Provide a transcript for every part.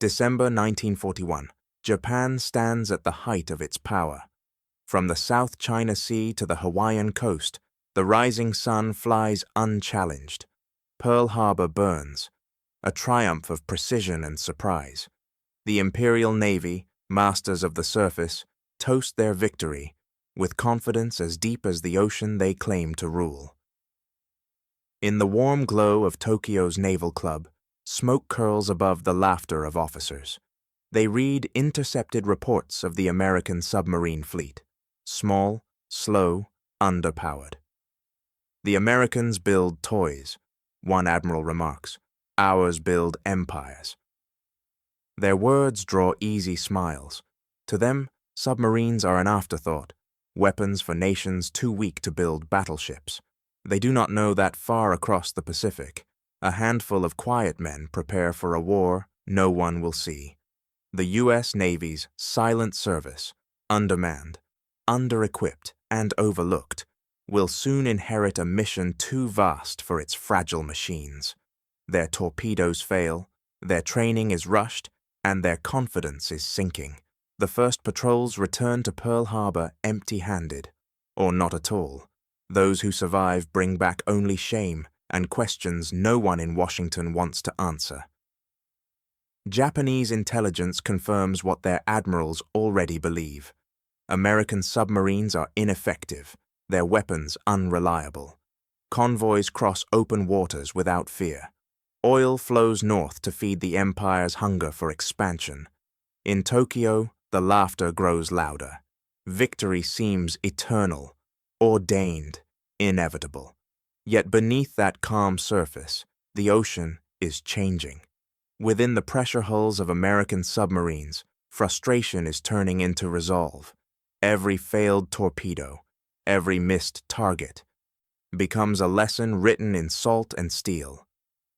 December 1941. Japan stands at the height of its power. From the South China Sea to the Hawaiian coast, the rising sun flies unchallenged. Pearl Harbor burns, a triumph of precision and surprise. The Imperial Navy, masters of the surface, toast their victory with confidence as deep as the ocean they claim to rule. In the warm glow of Tokyo's Naval Club, smoke curls above the laughter of officers. They read intercepted reports of the American submarine fleet. Small, slow, underpowered. The Americans build toys, one admiral remarks. Ours build empires. Their words draw easy smiles. To them, submarines are an afterthought, weapons for nations too weak to build battleships. They do not know that far across the Pacific, a handful of quiet men prepare for a war no one will see. The U.S. Navy's silent service, undermanned, under-equipped, and overlooked, will soon inherit a mission too vast for its fragile machines. Their torpedoes fail, their training is rushed, and their confidence is sinking. The first patrols return to Pearl Harbor empty-handed, or not at all. Those who survive bring back only shame and questions no one in Washington wants to answer. Japanese intelligence confirms what their admirals already believe. American submarines are ineffective, their weapons unreliable. Convoys cross open waters without fear. Oil flows north to feed the empire's hunger for expansion. In Tokyo, the laughter grows louder. Victory seems eternal, ordained, inevitable. Yet beneath that calm surface, the ocean is changing. Within the pressure hulls of American submarines, frustration is turning into resolve. Every failed torpedo, every missed target, becomes a lesson written in salt and steel.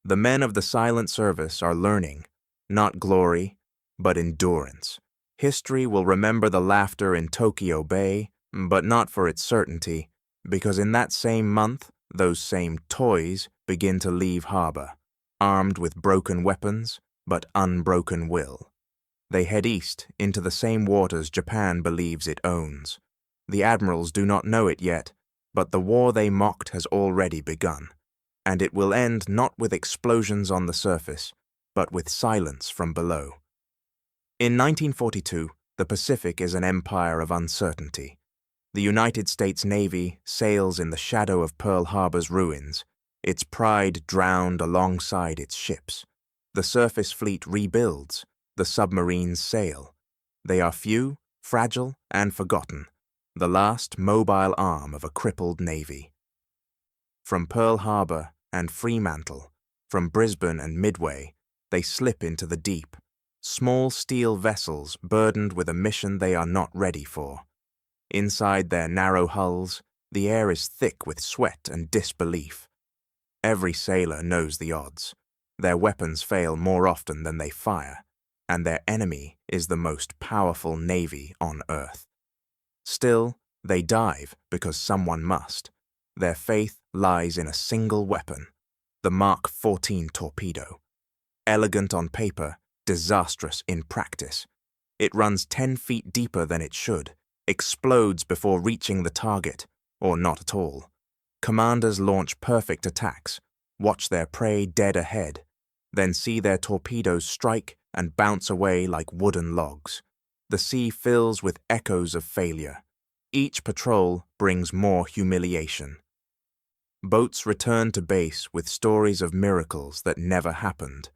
The men of the silent service are learning, not glory, but endurance. History will remember the laughter in Tokyo Bay, but not for its certainty, because in that same month, those same toys begin to leave harbor, armed with broken weapons, but unbroken will. They head east into the same waters Japan believes it owns. The admirals do not know it yet, but the war they mocked has already begun, and it will end not with explosions on the surface, but with silence from below. In 1942, the Pacific is an empire of uncertainty. The United States Navy sails in the shadow of Pearl Harbor's ruins, its pride drowned alongside its ships. The surface fleet rebuilds, the submarines sail. They are few, fragile, and forgotten, the last mobile arm of a crippled navy. From Pearl Harbor and Fremantle, from Brisbane and Midway, they slip into the deep, small steel vessels burdened with a mission they are not ready for. Inside their narrow hulls, the air is thick with sweat and disbelief. Every sailor knows the odds. Their weapons fail more often than they fire, and their enemy is the most powerful navy on Earth. Still, they dive because someone must. Their faith lies in a single weapon, the Mark 14 torpedo. Elegant on paper, disastrous in practice. It runs 10 feet deeper than it should, explodes before reaching the target, or not at all. Commanders launch perfect attacks, watch their prey dead ahead, then see their torpedoes strike and bounce away like wooden logs. The sea fills with echoes of failure. Each patrol brings more humiliation. Boats return to base with stories of miracles that never happened.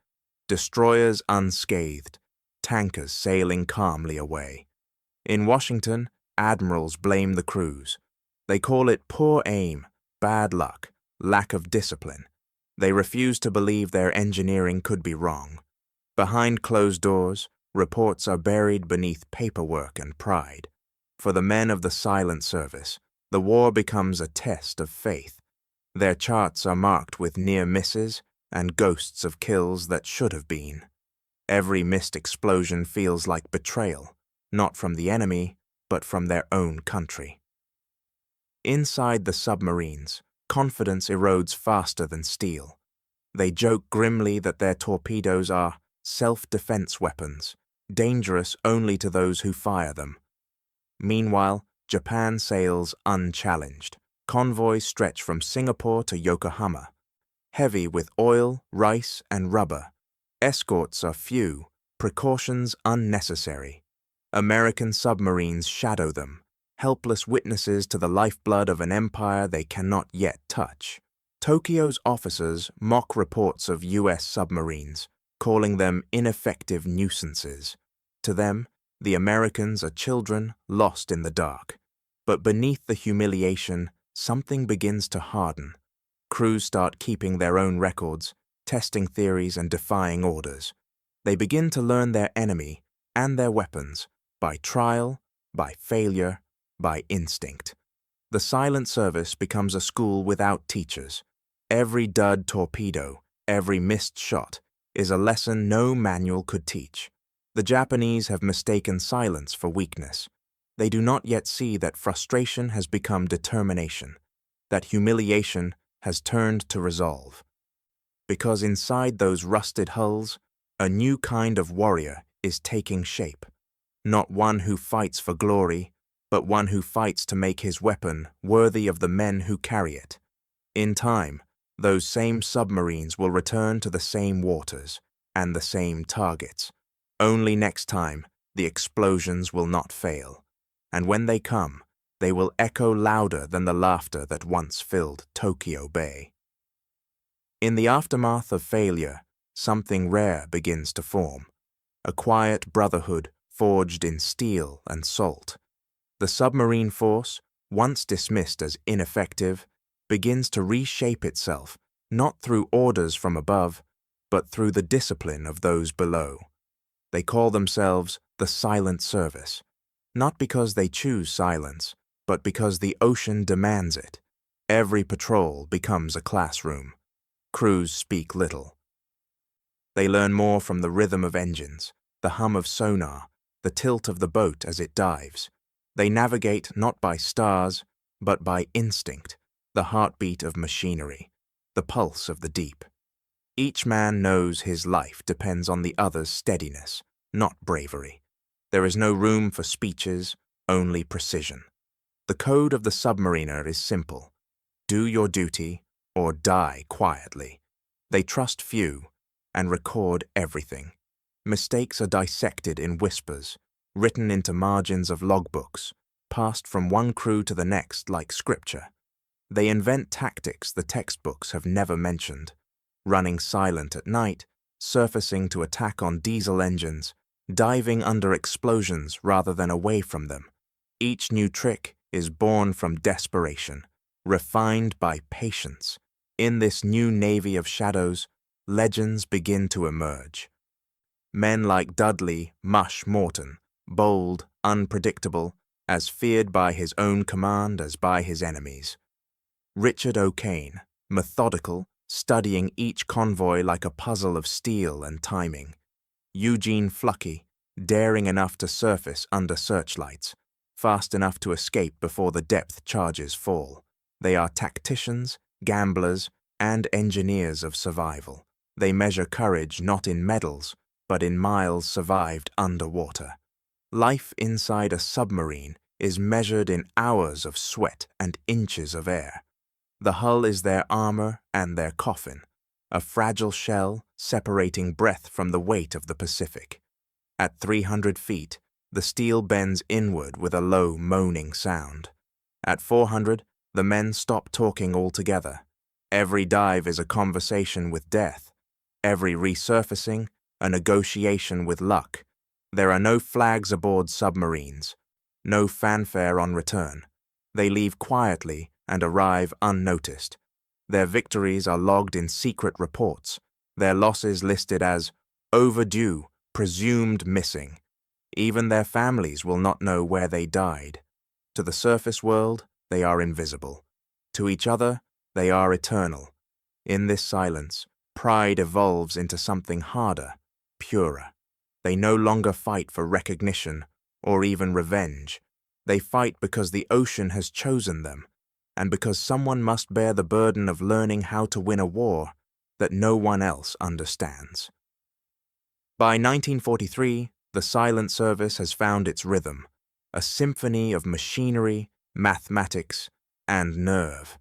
Destroyers unscathed, tankers sailing calmly away. In Washington, admirals blame the crews. They call it poor aim, bad luck, lack of discipline. They refuse to believe their engineering could be wrong. Behind closed doors, reports are buried beneath paperwork and pride. For the men of the silent service, the war becomes a test of faith. Their charts are marked with near misses and ghosts of kills that should have been. Every missed explosion feels like betrayal, not from the enemy, but from their own country. Inside the submarines, confidence erodes faster than steel. They joke grimly that their torpedoes are self-defense weapons, dangerous only to those who fire them. Meanwhile, Japan sails unchallenged. Convoys stretch from Singapore to Yokohama, heavy with oil, rice, and rubber. Escorts are few, precautions unnecessary. American submarines shadow them, helpless witnesses to the lifeblood of an empire they cannot yet touch. Tokyo's officers mock reports of U.S. submarines, calling them ineffective nuisances. To them, the Americans are children lost in the dark. But beneath the humiliation, something begins to harden. Crews start keeping their own records, testing theories and defying orders. They begin to learn their enemy and their weapons by trial, by failure, by instinct. The silent service becomes a school without teachers. Every dud torpedo, every missed shot, is a lesson no manual could teach. The Japanese have mistaken silence for weakness. They do not yet see that frustration has become determination, that humiliation has turned to resolve. Because inside those rusted hulls, a new kind of warrior is taking shape. Not one who fights for glory, but one who fights to make his weapon worthy of the men who carry it. In time, those same submarines will return to the same waters and the same targets. Only next time, the explosions will not fail. And when they come, they will echo louder than the laughter that once filled Tokyo Bay. In the aftermath of failure, something rare begins to form. A quiet brotherhood forged in steel and salt. The submarine force, once dismissed as ineffective, begins to reshape itself, not through orders from above, but through the discipline of those below. They call themselves the Silent Service, not because they choose silence, but because the ocean demands it. Every patrol becomes a classroom. Crews speak little. They learn more from the rhythm of engines, the hum of sonar, the tilt of the boat as it dives. They navigate not by stars, but by instinct, the heartbeat of machinery, the pulse of the deep. Each man knows his life depends on the other's steadiness, not bravery. There is no room for speeches, only precision. The code of the submariner is simple. Do your duty or die quietly. They trust few and record everything. Mistakes are dissected in whispers, written into margins of logbooks, passed from one crew to the next like scripture. They invent tactics the textbooks have never mentioned, running silent at night, surfacing to attack on diesel engines, diving under explosions rather than away from them. Each new trick is born from desperation, refined by patience. In this new navy of shadows, legends begin to emerge. Men like Dudley Mush Morton, bold, unpredictable, as feared by his own command as by his enemies. Richard O'Kane, methodical, studying each convoy like a puzzle of steel and timing. Eugene Fluckey, daring enough to surface under searchlights, fast enough to escape before the depth charges fall. They are tacticians, gamblers, and engineers of survival. They measure courage not in medals, but in miles survived underwater. Life inside a submarine is measured in hours of sweat and inches of air. The hull is their armor and their coffin, a fragile shell separating breath from the weight of the Pacific. At 300 feet, the steel bends inward with a low, moaning sound. At 400, the men stop talking altogether. Every dive is a conversation with death. Every resurfacing, a negotiation with luck. There are no flags aboard submarines, no fanfare on return. They leave quietly and arrive unnoticed. Their victories are logged in secret reports, their losses listed as overdue, presumed missing. Even their families will not know where they died. To the surface world, they are invisible. To each other, they are eternal. In this silence, pride evolves into something harder, purer. They no longer fight for recognition or even revenge. They fight because the ocean has chosen them, and because someone must bear the burden of learning how to win a war that no one else understands. By 1943, the Silent Service has found its rhythm, a symphony of machinery, mathematics, and nerve.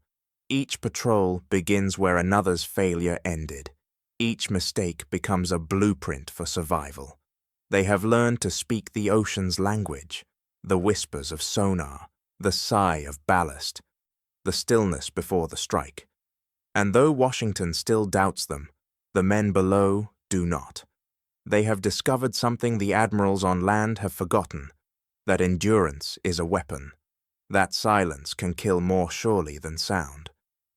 Each patrol begins where another's failure ended. Each mistake becomes a blueprint for survival. They have learned to speak the ocean's language, the whispers of sonar, the sigh of ballast, the stillness before the strike. And though Washington still doubts them, the men below do not. They have discovered something the admirals on land have forgotten, that endurance is a weapon, that silence can kill more surely than sound.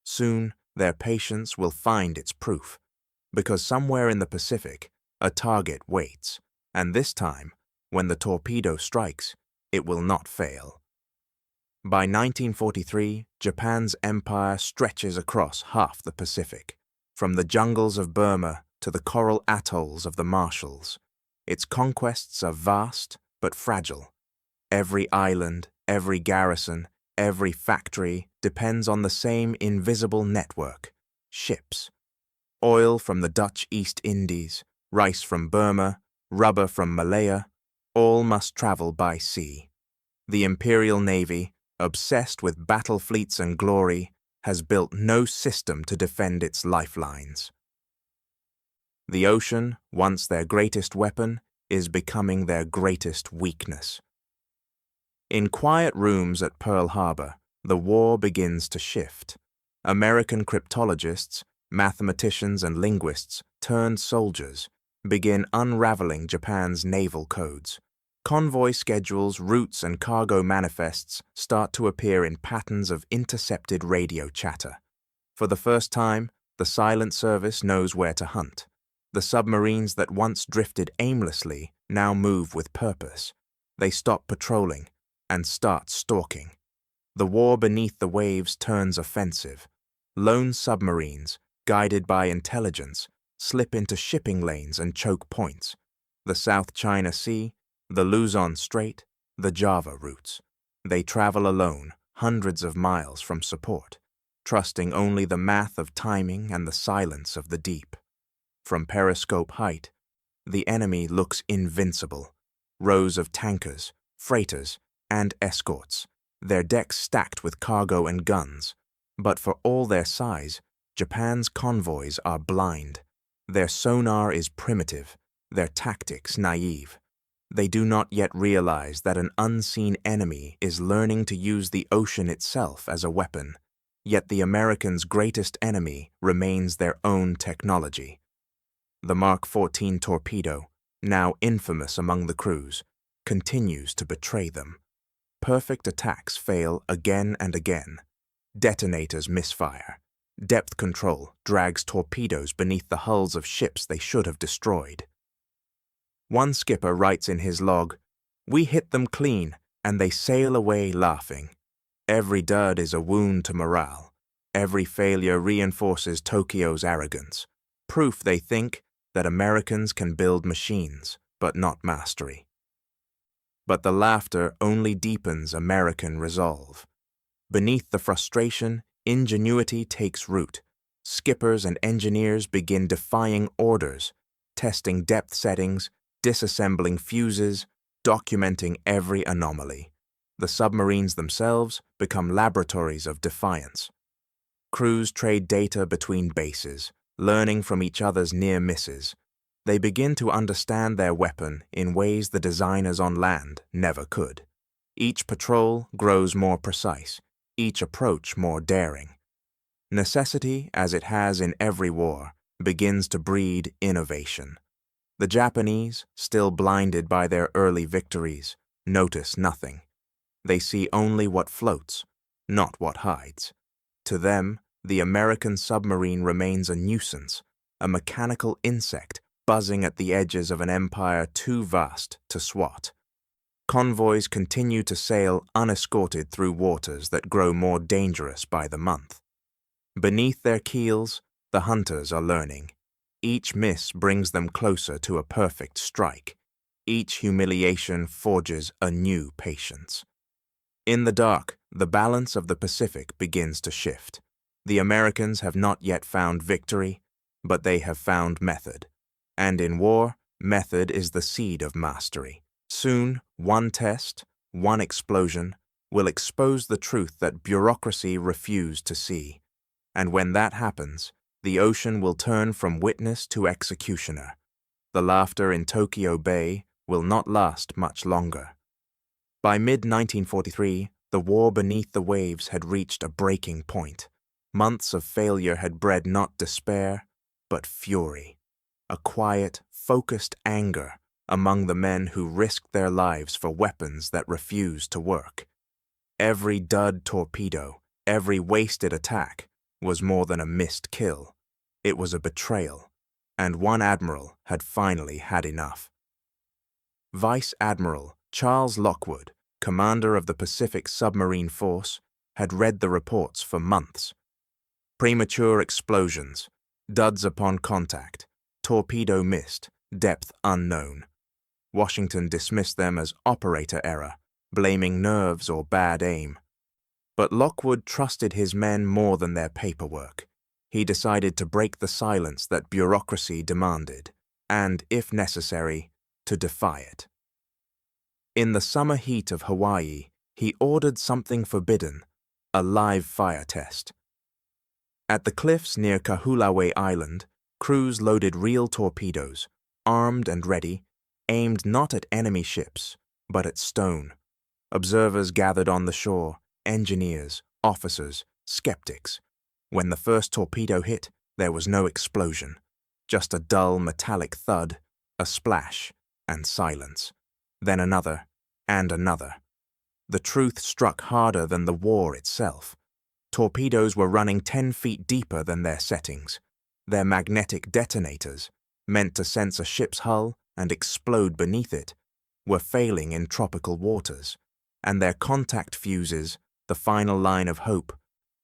Soon, their patience will find its proof, because somewhere in the Pacific, a target waits, and this time, when the torpedo strikes, it will not fail. By 1943, Japan's empire stretches across half the Pacific, from the jungles of Burma to the coral atolls of the Marshalls. Its conquests are vast but fragile. Every island, every garrison, every factory depends on the same invisible network: ships. Oil from the Dutch East Indies, rice from Burma, rubber from Malaya, all must travel by sea. The Imperial Navy, obsessed with battle fleets and glory, has built no system to defend its lifelines. The ocean, once their greatest weapon, is becoming their greatest weakness. In quiet rooms at Pearl Harbor, the war begins to shift. American cryptologists, mathematicians and linguists, turned soldiers, begin unraveling Japan's naval codes. Convoy schedules, routes, and cargo manifests start to appear in patterns of intercepted radio chatter. For the first time, the Silent Service knows where to hunt. The submarines that once drifted aimlessly now move with purpose. They stop patrolling and start stalking. The war beneath the waves turns offensive. Lone submarines, guided by intelligence, slip into shipping lanes and choke points. The South China Sea, the Luzon Strait, the Java routes. They travel alone, hundreds of miles from support, trusting only the math of timing and the silence of the deep. From periscope height, the enemy looks invincible. Rows of tankers, freighters, and escorts, their decks stacked with cargo and guns. But for all their size, Japan's convoys are blind. Their sonar is primitive, their tactics naive. They do not yet realize that an unseen enemy is learning to use the ocean itself as a weapon. Yet the Americans' greatest enemy remains their own technology. The Mark 14 torpedo, now infamous among the crews, continues to betray them. Perfect attacks fail again and again. Detonators misfire. Depth control drags torpedoes beneath the hulls of ships they should have destroyed. One skipper writes in his log, "We hit them clean, and they sail away laughing." Every dud is a wound to morale. Every failure reinforces Tokyo's arrogance. Proof, they think, that Americans can build machines, but not mastery. But the laughter only deepens American resolve. Beneath the frustration, ingenuity takes root. Skippers and engineers begin defying orders, testing depth settings, disassembling fuses, documenting every anomaly. The submarines themselves become laboratories of defiance. Crews trade data between bases, learning from each other's near misses. They begin to understand their weapon in ways the designers on land never could. Each patrol grows more precise, each approach more daring. Necessity, as it has in every war, begins to breed innovation. The Japanese, still blinded by their early victories, notice nothing. They see only what floats, not what hides. To them, the American submarine remains a nuisance, a mechanical insect buzzing at the edges of an empire too vast to swat. Convoys continue to sail unescorted through waters that grow more dangerous by the month. Beneath their keels, the hunters are learning. Each miss brings them closer to a perfect strike. Each humiliation forges a new patience. In the dark, the balance of the Pacific begins to shift. The Americans have not yet found victory, but they have found method. And in war, Method is the seed of mastery. Soon, one test, one explosion, will expose the truth that bureaucracy refused to see. And when that happens, the ocean will turn from witness to executioner. The laughter in Tokyo Bay will not last much longer. By mid-1943, the war beneath the waves had reached a breaking point. Months of failure had bred not despair, but fury. A quiet, focused anger among the men who risked their lives for weapons that refused to work. Every dud torpedo, every wasted attack, was more than a missed kill. It was a betrayal, and one admiral had finally had enough. Vice Admiral Charles Lockwood, commander of the Pacific Submarine Force, had read the reports for months. Premature explosions, duds upon contact, torpedo missed, depth unknown. Washington dismissed them as operator error, blaming nerves or bad aim. But Lockwood trusted his men more than their paperwork. He decided to break the silence that bureaucracy demanded, and, if necessary, to defy it. In the summer heat of Hawaii, he ordered something forbidden, a live fire test. At the cliffs near Kahulawe Island, crews loaded real torpedoes, armed and ready, aimed not at enemy ships, but at stone. Observers gathered on the shore, engineers, officers, skeptics. When the first torpedo hit, there was no explosion, just a dull metallic thud, a splash, and silence. Then another, and another. The truth struck harder than the war itself. Torpedoes were running 10 feet deeper than their settings. Their magnetic detonators, meant to sense a ship's hull and explode beneath it, were failing in tropical waters, and their contact fuses, the final line of hope,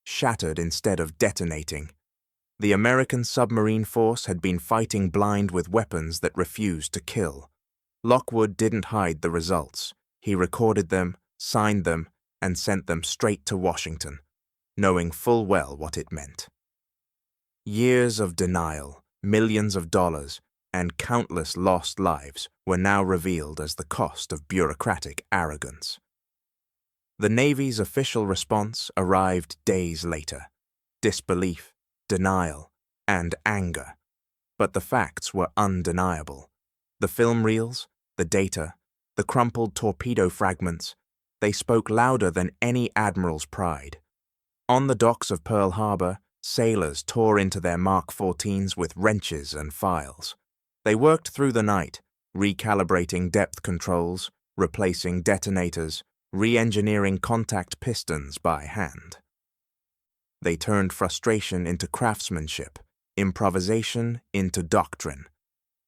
shattered instead of detonating. The American submarine force had been fighting blind with weapons that refused to kill. Lockwood didn't hide the results. He recorded them, signed them, and sent them straight to Washington, knowing full well what it meant. Years of denial, millions of dollars, and countless lost lives were now revealed as the cost of bureaucratic arrogance. The Navy's official response arrived days later. Disbelief, denial, and anger. But the facts were undeniable. The film reels, the data, the crumpled torpedo fragments, they spoke louder than any admiral's pride. On the docks of Pearl Harbor, sailors tore into their Mark 14s with wrenches and files. They worked through the night, recalibrating depth controls, replacing detonators, re-engineering contact pistons by hand. They turned frustration into craftsmanship, improvisation into doctrine.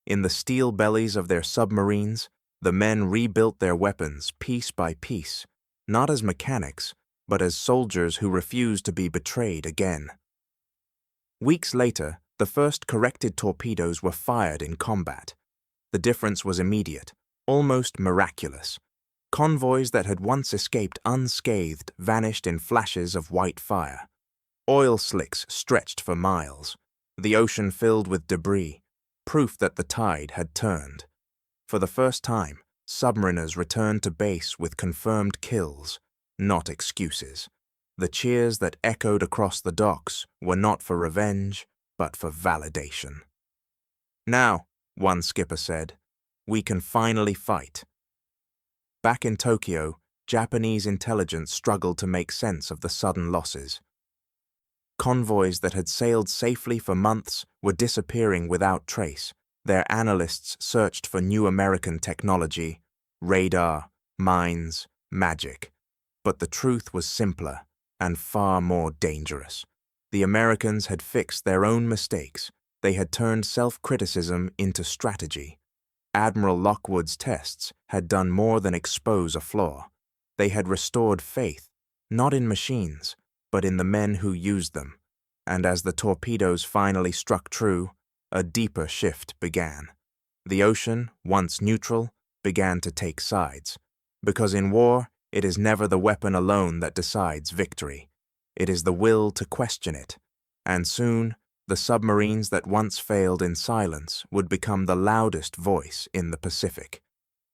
In the steel bellies of their submarines, the men rebuilt their weapons piece by piece, not as mechanics, but as soldiers who refused to be betrayed again. Weeks later, the first corrected torpedoes were fired in combat. The difference was immediate, almost miraculous. Convoys that had once escaped unscathed vanished in flashes of white fire. Oil slicks stretched for miles, the ocean filled with debris, proof that the tide had turned. For the first time, submariners returned to base with confirmed kills, not excuses. The cheers that echoed across the docks were not for revenge, but for validation. "Now," one skipper said, "we can finally fight." Back in Tokyo, Japanese intelligence struggled to make sense of the sudden losses. Convoys that had sailed safely for months were disappearing without trace. Their analysts searched for new American technology, radar, mines, magic. But the truth was simpler and far more dangerous. The Americans had fixed their own mistakes. They had turned self-criticism into strategy. Admiral Lockwood's tests had done more than expose a flaw. They had restored faith, not in machines, but in the men who used them. And as the torpedoes finally struck true, a deeper shift began. The ocean, once neutral, began to take sides. Because in war, it is never the weapon alone that decides victory. It is the will to question it. And soon, The submarines that once failed in silence would become the loudest voice in the Pacific.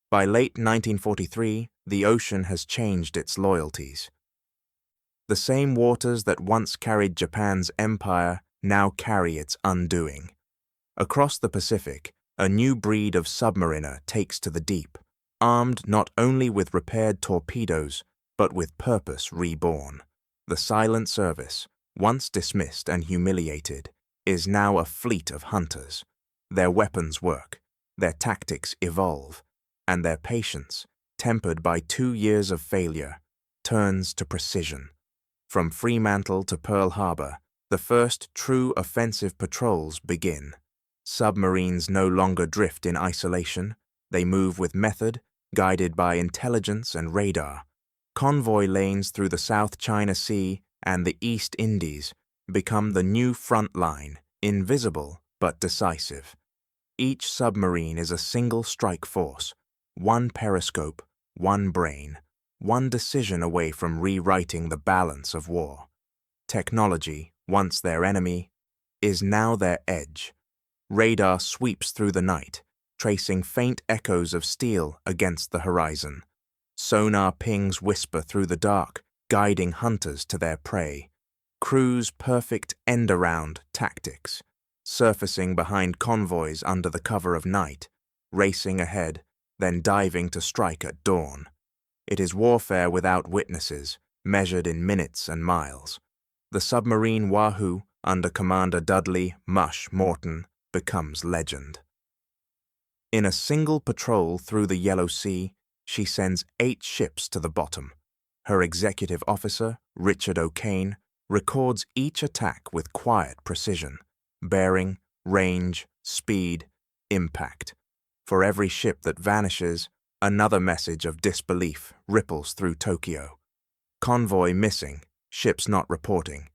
By late 1943, the ocean has changed its loyalties. The same waters that once carried Japan's empire now carry its undoing. Across the Pacific, a new breed of submariner takes to the deep, armed not only with repaired torpedoes, but with purpose reborn. The silent service, once dismissed and humiliated, is now a fleet of hunters. Their weapons work, their tactics evolve, and their patience, tempered by 2 years of failure, turns to precision. From Fremantle to Pearl Harbor, the first true offensive patrols begin. Submarines no longer drift in isolation. They move with method, guided by intelligence and radar. Convoy lanes through the South China Sea and the East Indies become the new front line, invisible but decisive. Each submarine is a single strike force, one periscope, one brain, one decision away from rewriting the balance of war. Technology, once their enemy, is now their edge. Radar sweeps through the night, tracing faint echoes of steel against the horizon. Sonar pings whisper through the dark, guiding hunters to their prey. Crews perfect end-around tactics, surfacing behind convoys under the cover of night, racing ahead, then diving to strike at dawn. It is warfare without witnesses, measured in minutes and miles. The submarine Wahoo, under Commander Dudley "Mush" Morton, becomes legend. In a single patrol through the Yellow Sea, she sends 8 ships to the bottom. Her executive officer, Richard O'Kane, records each attack with quiet precision: bearing, range, speed, impact. For every ship that vanishes, another message of disbelief ripples through Tokyo. Convoy missing, ships not reporting.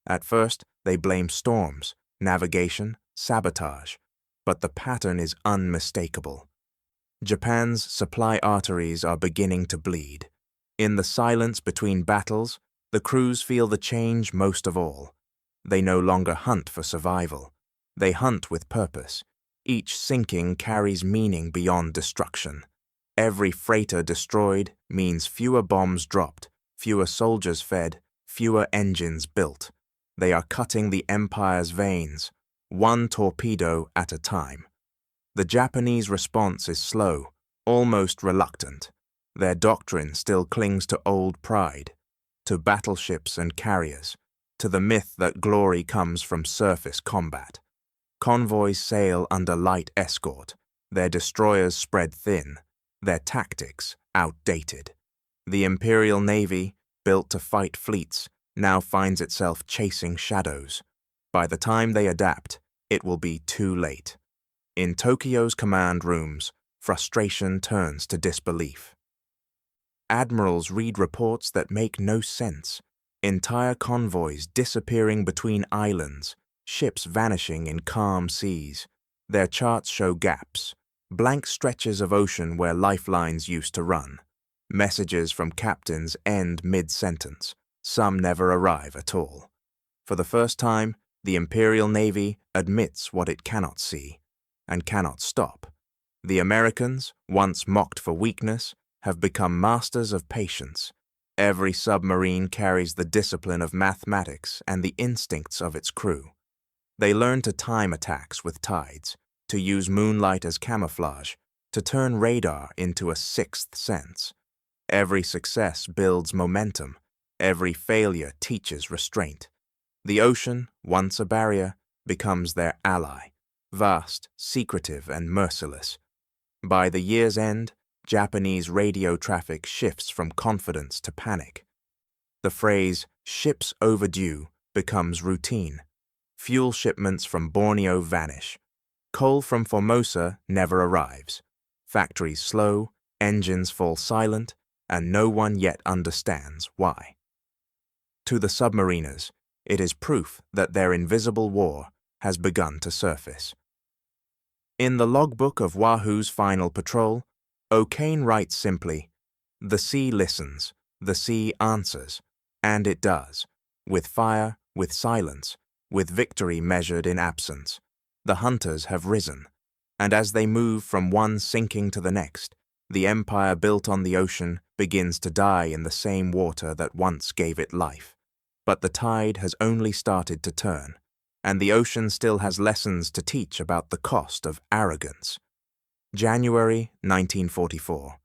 At first, they blame storms, navigation, sabotage, but the pattern is unmistakable. Japan's supply arteries are beginning to bleed. In the silence between battles, the crews feel the change most of all. They no longer hunt for survival. They hunt with purpose. Each sinking carries meaning beyond destruction. Every freighter destroyed means fewer bombs dropped, fewer soldiers fed, fewer engines built. They are cutting the empire's veins, one torpedo at a time. The Japanese response is slow, almost reluctant. Their doctrine still clings to old pride, to battleships and carriers, to the myth that glory comes from surface combat. Convoys sail under light escort, their destroyers spread thin, their tactics outdated. The Imperial Navy, built to fight fleets, now finds itself chasing shadows. By the time they adapt, it will be too late. In Tokyo's command rooms, frustration turns to disbelief. Admirals read reports that make no sense. Entire convoys disappearing between islands, ships vanishing in calm seas. Their charts show gaps, blank stretches of ocean where lifelines used to run. Messages from captains end mid-sentence. Some never arrive at all. For the first time, the Imperial Navy admits what it cannot see and cannot stop. The Americans, once mocked for weakness, have become masters of patience. Every submarine carries the discipline of mathematics and the instincts of its crew. They learn to time attacks with tides, to use moonlight as camouflage, to turn radar into a sixth sense. Every success builds momentum. Every failure teaches restraint. The ocean, once a barrier, becomes their ally, vast, secretive, and merciless. By the year's end, Japanese radio traffic shifts from confidence to panic. The phrase, "ships overdue," becomes routine. Fuel shipments from Borneo vanish. Coal from Formosa never arrives. Factories slow, engines fall silent, and no one yet understands why. To the submariners, it is proof that their invisible war has begun to surface. In the logbook of Wahoo's final patrol, O'Kane writes simply, "The sea listens, the sea answers," and it does, with fire, with silence, with victory measured in absence. The hunters have risen, and as they move from one sinking to the next, the empire built on the ocean begins to die in the same water that once gave it life. But the tide has only started to turn, and the ocean still has lessons to teach about the cost of arrogance. January 1944.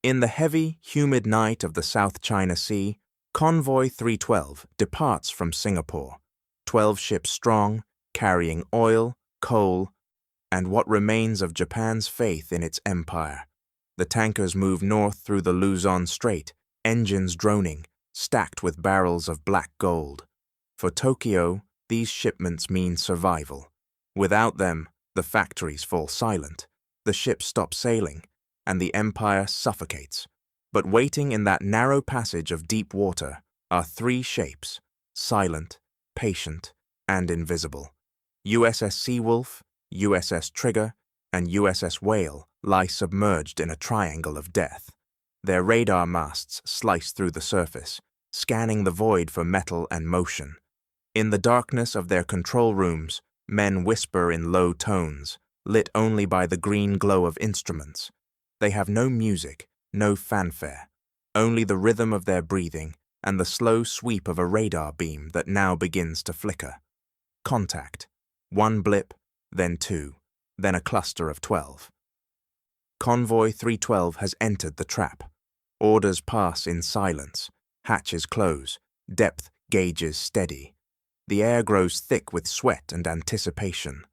In the heavy, humid night of the South China Sea, Convoy 312 departs from Singapore, 12 ships strong, carrying oil, coal, and what remains of Japan's faith in its empire. The tankers move north through the Luzon Strait, engines droning, stacked with barrels of black gold. For Tokyo, these shipments mean survival. Without them, the factories fall silent, the ships stop sailing, and the empire suffocates. But waiting in that narrow passage of deep water are three shapes, silent, patient, and invisible. USS Seawolf, USS Trigger, and USS Whale lie submerged in a triangle of death. Their radar masts slice through the surface, scanning the void for metal and motion. In the darkness of their control rooms, men whisper in low tones, lit only by the green glow of instruments. They have no music, no fanfare, only the rhythm of their breathing and the slow sweep of a radar beam that now begins to flicker. Contact. One blip, then two, then a cluster of 12. Convoy 312 has entered the trap. Orders pass in silence, hatches close, depth gauges steady. The air grows thick with sweat and anticipation.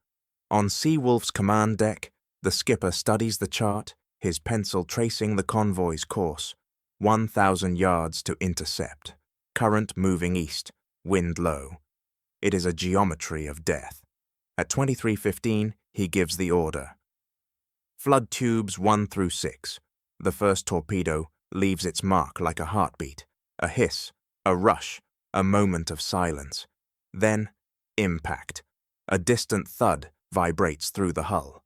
On Seawolf's command deck, the skipper studies the chart, his pencil tracing the convoy's course. 1,000 yards to intercept. Current moving east, wind low. It is a geometry of death. At 23:15, he gives the order. Flood tubes 1 through 6. The first torpedo leaves its mark like a heartbeat. A hiss, a rush, a moment of silence. Then, impact. A distant thud vibrates through the hull.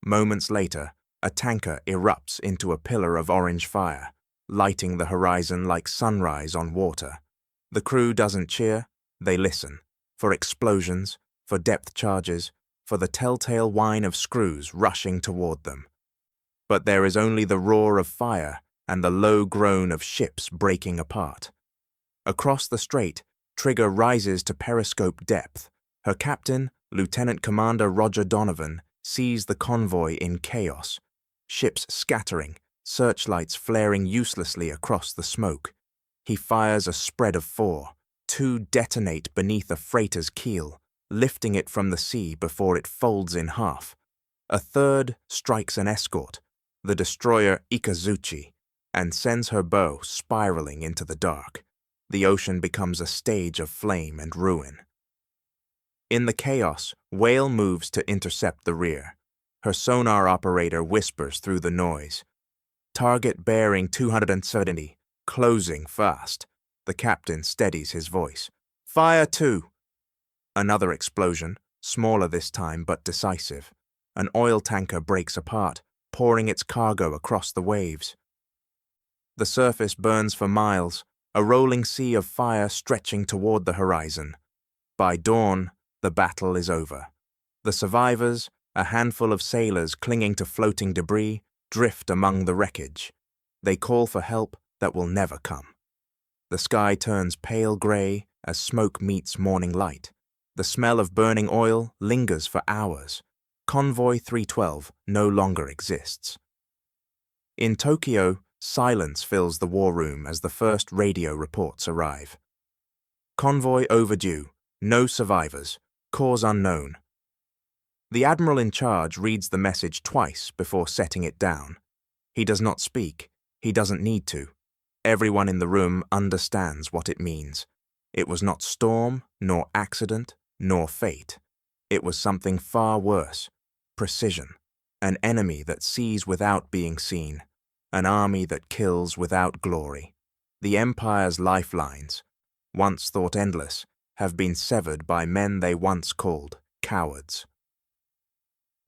Moments later, a tanker erupts into a pillar of orange fire, lighting the horizon like sunrise on water. The crew doesn't cheer, they listen. For explosions, for depth charges, for the telltale whine of screws rushing toward them. But there is only the roar of fire and the low groan of ships breaking apart. Across the strait, Trigger rises to periscope depth. Her captain, Lieutenant Commander Roger Donovan, sees the convoy in chaos. Ships scattering, searchlights flaring uselessly across the smoke. He fires a spread of 4. 2 detonate beneath a freighter's keel, lifting it from the sea before it folds in half. A third strikes an escort, the destroyer Ikazuchi, and sends her bow spiraling into the dark. The ocean becomes a stage of flame and ruin. In the chaos, Whale moves to intercept the rear. Her sonar operator whispers through the noise. Target bearing 270, closing fast. The captain steadies his voice. Fire 2! Another explosion, smaller this time but decisive. An oil tanker breaks apart, pouring its cargo across the waves. The surface burns for miles, a rolling sea of fire stretching toward the horizon. By dawn, the battle is over. The survivors, a handful of sailors clinging to floating debris, drift among the wreckage. They call for help that will never come. The sky turns pale gray as smoke meets morning light. The smell of burning oil lingers for hours. Convoy 312 no longer exists. In Tokyo, silence fills the war room as the first radio reports arrive. Convoy overdue, no survivors, cause unknown. The admiral in charge reads the message twice before setting it down. He does not speak. He doesn't need to. Everyone in the room understands what it means. It was not storm, nor accident, nor fate. It was something far worse. Precision. An enemy that sees without being seen. An army that kills without glory. The Empire's lifelines, once thought endless, have been severed by men they once called cowards.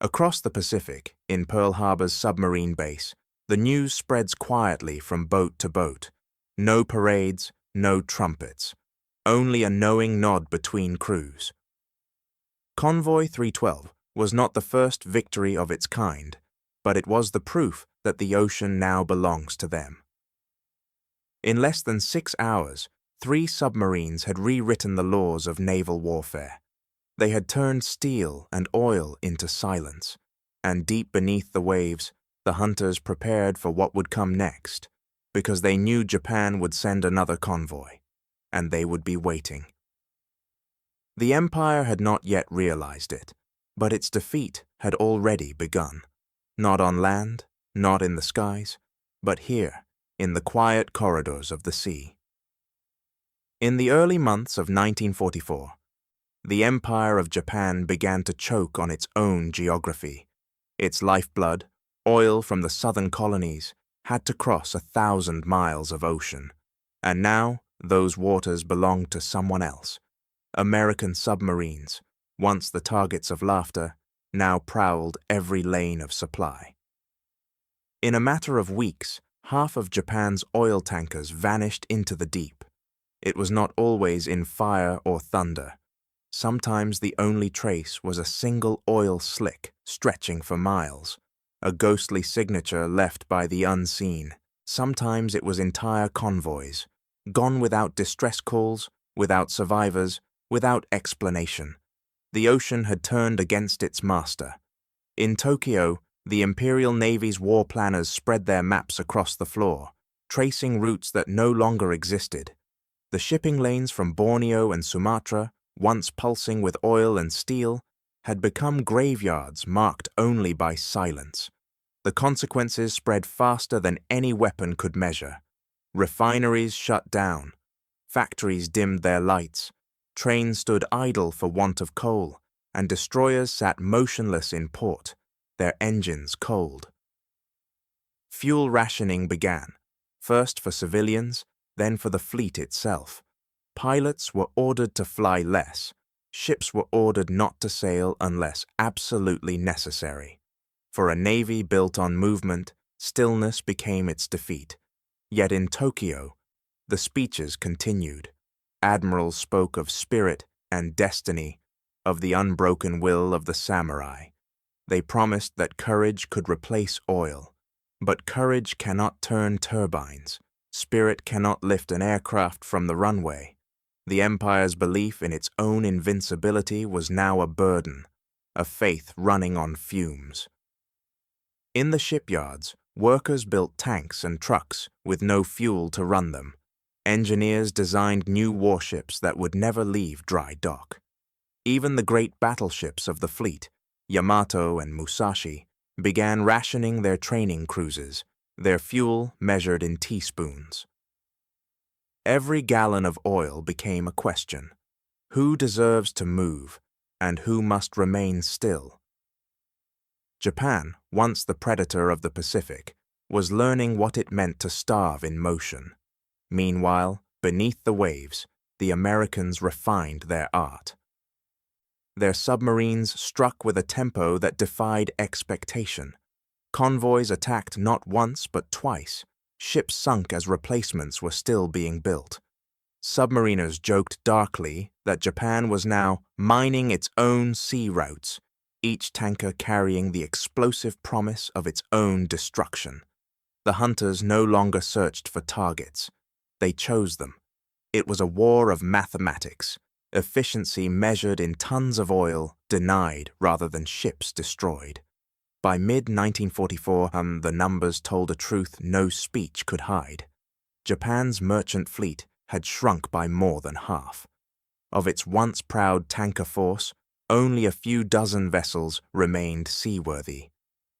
Across the Pacific, in Pearl Harbor's submarine base, the news spreads quietly from boat to boat. No parades, no trumpets. only a knowing nod between crews. Convoy 312 was not the first victory of its kind, but it was the proof that the ocean now belongs to them. In less than 6 hours, 3 submarines had rewritten the laws of naval warfare. They had turned steel and oil into silence, and deep beneath the waves, the hunters prepared for what would come next, because they knew Japan would send another convoy, and they would be waiting. The Empire had not yet realized it, but its defeat had already begun, not on land, not in the skies, but here, in the quiet corridors of the sea. In the early months of 1944, the Empire of Japan began to choke on its own geography. Its lifeblood, oil from the southern colonies, had to cross 1,000 miles of ocean, and now those waters belonged to someone else. American submarines, once the targets of laughter, now prowled every lane of supply. In a matter of weeks, half of Japan's oil tankers vanished into the deep. It was not always in fire or thunder. Sometimes the only trace was a single oil slick stretching for miles, a ghostly signature left by the unseen. Sometimes it was entire convoys, gone without distress calls, without survivors, without explanation. The ocean had turned against its master. In Tokyo, the Imperial Navy's war planners spread their maps across the floor, tracing routes that no longer existed. The shipping lanes from Borneo and Sumatra, once pulsing with oil and steel, had become graveyards marked only by silence. The consequences spread faster than any weapon could measure. Refineries shut down. Factories dimmed their lights. Trains stood idle for want of coal, and destroyers sat motionless in port, their engines cold. Fuel rationing began, first for civilians, then for the fleet itself. Pilots were ordered to fly less. Ships were ordered not to sail unless absolutely necessary. For a navy built on movement, stillness became its defeat. Yet in Tokyo, the speeches continued. Admirals spoke of spirit and destiny, of the unbroken will of the samurai. They promised that courage could replace oil. But courage cannot turn turbines. Spirit cannot lift an aircraft from the runway. The Empire's belief in its own invincibility was now a burden, a faith running on fumes. In the shipyards, workers built tanks and trucks with no fuel to run them. Engineers designed new warships that would never leave dry dock. Even the great battleships of the fleet, Yamato and Musashi, began rationing their training cruises, their fuel measured in teaspoons. Every gallon of oil became a question. Who deserves to move, and who must remain still? Japan, once the predator of the Pacific, was learning what it meant to starve in motion. Meanwhile, beneath the waves, the Americans refined their art. Their submarines struck with a tempo that defied expectation. Convoys attacked not once but twice. Ships sunk as replacements were still being built. Submariners joked darkly that Japan was now mining its own sea routes, each tanker carrying the explosive promise of its own destruction. The hunters no longer searched for targets. They chose them. It was a war of mathematics, efficiency measured in tons of oil denied rather than ships destroyed. By mid-1944, the numbers told a truth no speech could hide. Japan's merchant fleet had shrunk by more than half. Of its once proud tanker force, only a few dozen vessels remained seaworthy.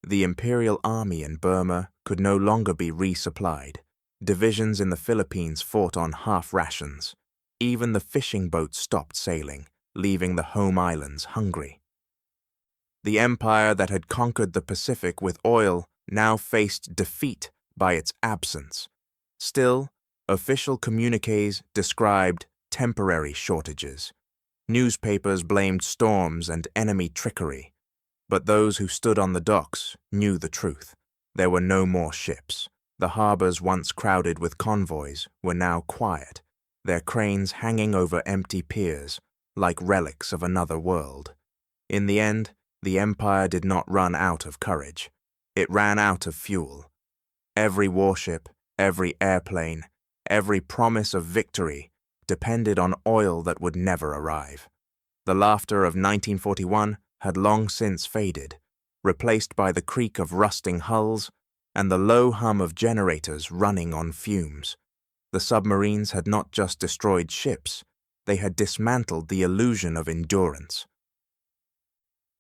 The Imperial Army in Burma could no longer be resupplied. Divisions in the Philippines fought on half rations. Even the fishing boats stopped sailing, leaving the home islands hungry. The empire that had conquered the Pacific with oil now faced defeat by its absence. Still, official communiques described temporary shortages. Newspapers blamed storms and enemy trickery. But those who stood on the docks knew the truth. There were no more ships. The harbors once crowded with convoys were now quiet. their cranes hanging over empty piers, like relics of another world. In the end, the Empire did not run out of courage. It ran out of fuel. Every warship, every airplane, every promise of victory depended on oil that would never arrive. The laughter of 1941 had long since faded, replaced by the creak of rusting hulls and the low hum of generators running on fumes. The submarines had not just destroyed ships, they had dismantled the illusion of endurance.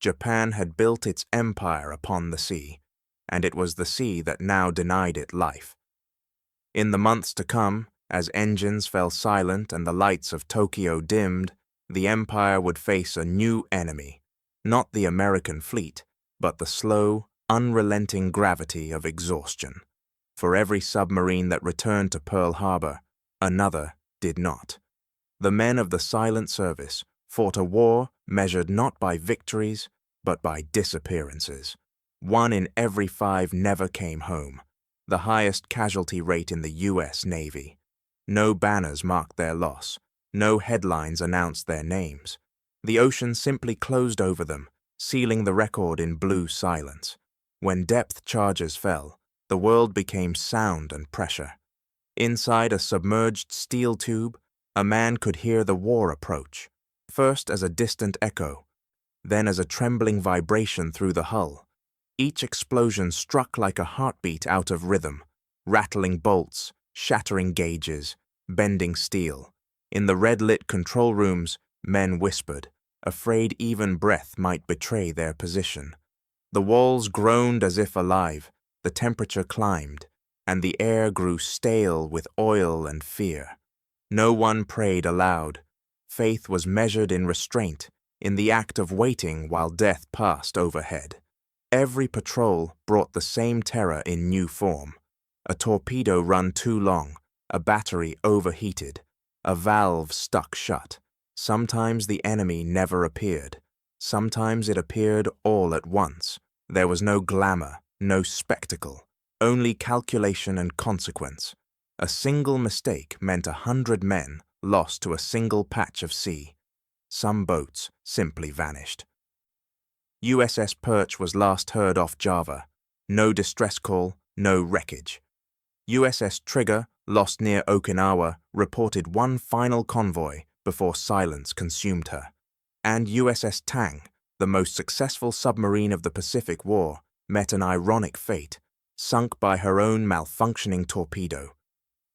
Japan had built its empire upon the sea, and it was the sea that now denied it life. In the months to come, as engines fell silent and the lights of Tokyo dimmed, the empire would face a new enemy, not the American fleet, but the slow, unrelenting gravity of exhaustion. For every submarine that returned to Pearl Harbor, another did not. The men of the silent service fought a war measured not by victories, but by disappearances. 1 in every 5 never came home, the highest casualty rate in the U.S. Navy. No banners marked their loss, no headlines announced their names. The ocean simply closed over them, sealing the record in blue silence. When depth charges fell, the world became sound and pressure. Inside a submerged steel tube, a man could hear the war approach, first as a distant echo, then as a trembling vibration through the hull. Each explosion struck like a heartbeat out of rhythm, rattling bolts, shattering gauges, bending steel. In the red-lit control rooms, men whispered, afraid even breath might betray their position. The walls groaned as if alive, the temperature climbed, and the air grew stale with oil and fear. No one prayed aloud. Faith was measured in restraint, in the act of waiting while death passed overhead. Every patrol brought the same terror in new form. A torpedo run too long, a battery overheated, a valve stuck shut. Sometimes the enemy never appeared. Sometimes it appeared all at once. There was no glamour, no spectacle, only calculation and consequence. A single mistake meant 100 men lost to a single patch of sea. Some boats simply vanished. USS Perch was last heard off Java. No distress call, no wreckage. USS Trigger, lost near Okinawa, reported one final convoy before silence consumed her. And USS Tang, the most successful submarine of the Pacific War, met an ironic fate, sunk by her own malfunctioning torpedo.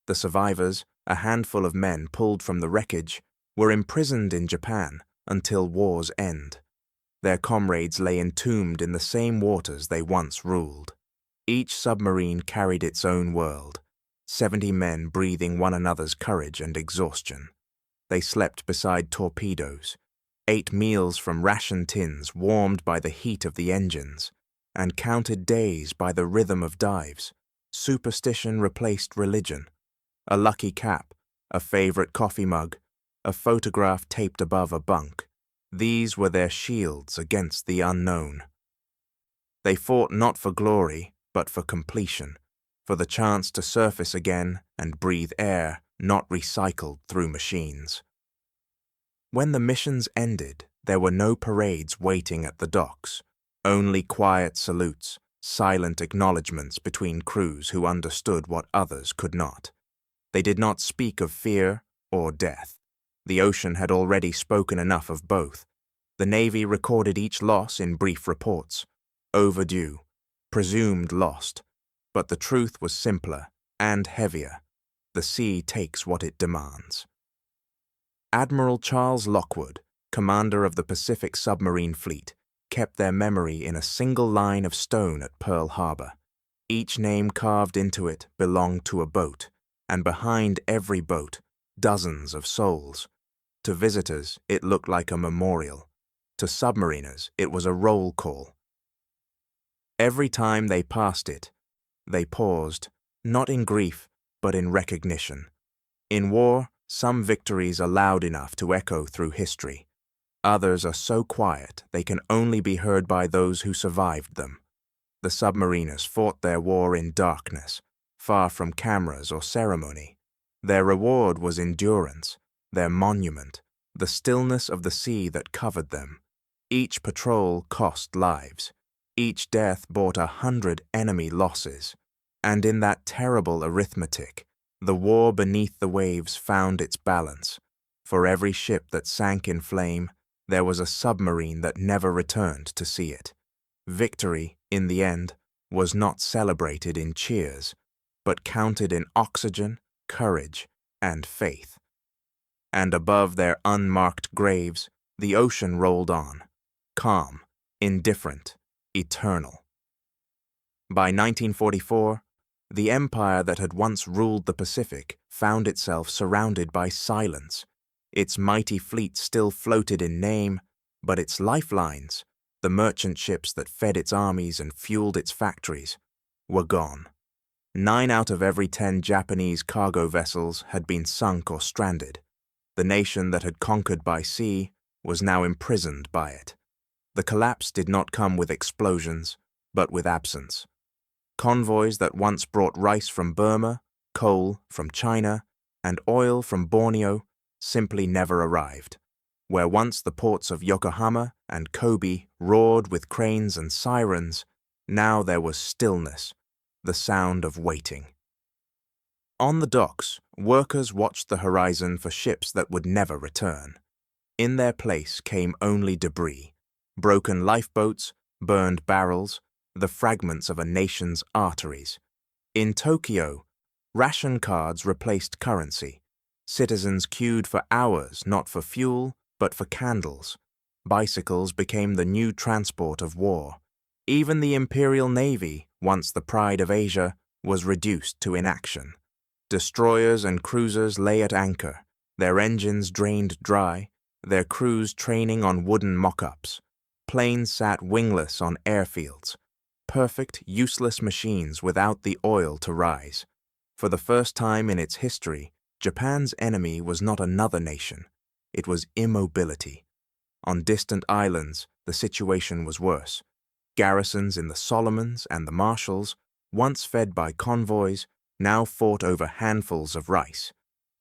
The survivors, a handful of men pulled from the wreckage, were imprisoned in Japan until war's end. Their comrades lay entombed in the same waters they once ruled. Each submarine carried its own world, 70 men breathing one another's courage and exhaustion. They slept beside torpedoes, ate meals from ration tins warmed by the heat of the engines, and counted days by the rhythm of dives. Superstition replaced religion. A lucky cap, a favorite coffee mug, a photograph taped above a bunk. These were their shields against the unknown. They fought not for glory, but for completion, for the chance to surface again and breathe air not recycled through machines. When the missions ended, there were no parades waiting at the docks, only quiet salutes, silent acknowledgements between crews who understood what others could not. They did not speak of fear or death. The ocean had already spoken enough of both. The Navy recorded each loss in brief reports. Overdue, presumed lost. But the truth was simpler and heavier. The sea takes what it demands. Admiral Charles Lockwood, commander of the Pacific Submarine Fleet, kept their memory in a single line of stone at Pearl Harbor. Each name carved into it belonged to a boat, and behind every boat, dozens of souls. To visitors, it looked like a memorial. To submariners, it was a roll call. Every time they passed it, they paused, not in grief, but in recognition. In war, some victories are loud enough to echo through history. Others are so quiet they can only be heard by those who survived them. The submariners fought their war in darkness, far from cameras or ceremony. Their reward was endurance, their monument, the stillness of the sea that covered them. Each patrol cost lives. Each death brought 100 enemy losses. And in that terrible arithmetic, the war beneath the waves found its balance. For every ship that sank in flame, there was a submarine that never returned to see it. Victory, in the end, was not celebrated in cheers, but counted in oxygen, courage, and faith. And above their unmarked graves, the ocean rolled on, calm, indifferent, eternal. By 1944, the empire that had once ruled the Pacific found itself surrounded by silence. Its mighty fleet still floated in name, but its lifelines, the merchant ships that fed its armies and fueled its factories, were gone. 9 out of every 10 Japanese cargo vessels had been sunk or stranded. The nation that had conquered by sea was now imprisoned by it. The collapse did not come with explosions, but with absence. Convoys that once brought rice from Burma, coal from China, and oil from Borneo simply never arrived. Where once the ports of Yokohama and Kobe roared with cranes and sirens, now there was stillness, the sound of waiting. On the docks, workers watched the horizon for ships that would never return. In their place came only debris, broken lifeboats, burned barrels, the fragments of a nation's arteries. In Tokyo, ration cards replaced currency. Citizens queued for hours, not for fuel, but for candles. Bicycles became the new transport of war. Even the Imperial Navy, once the pride of Asia, was reduced to inaction. Destroyers and cruisers lay at anchor, their engines drained dry, their crews training on wooden mock-ups. Planes sat wingless on airfields, perfect, useless machines without the oil to rise. For the first time in its history, Japan's enemy was not another nation. It was immobility. On distant islands, the situation was worse. Garrisons in the Solomons and the Marshalls, once fed by convoys, now fought over handfuls of rice.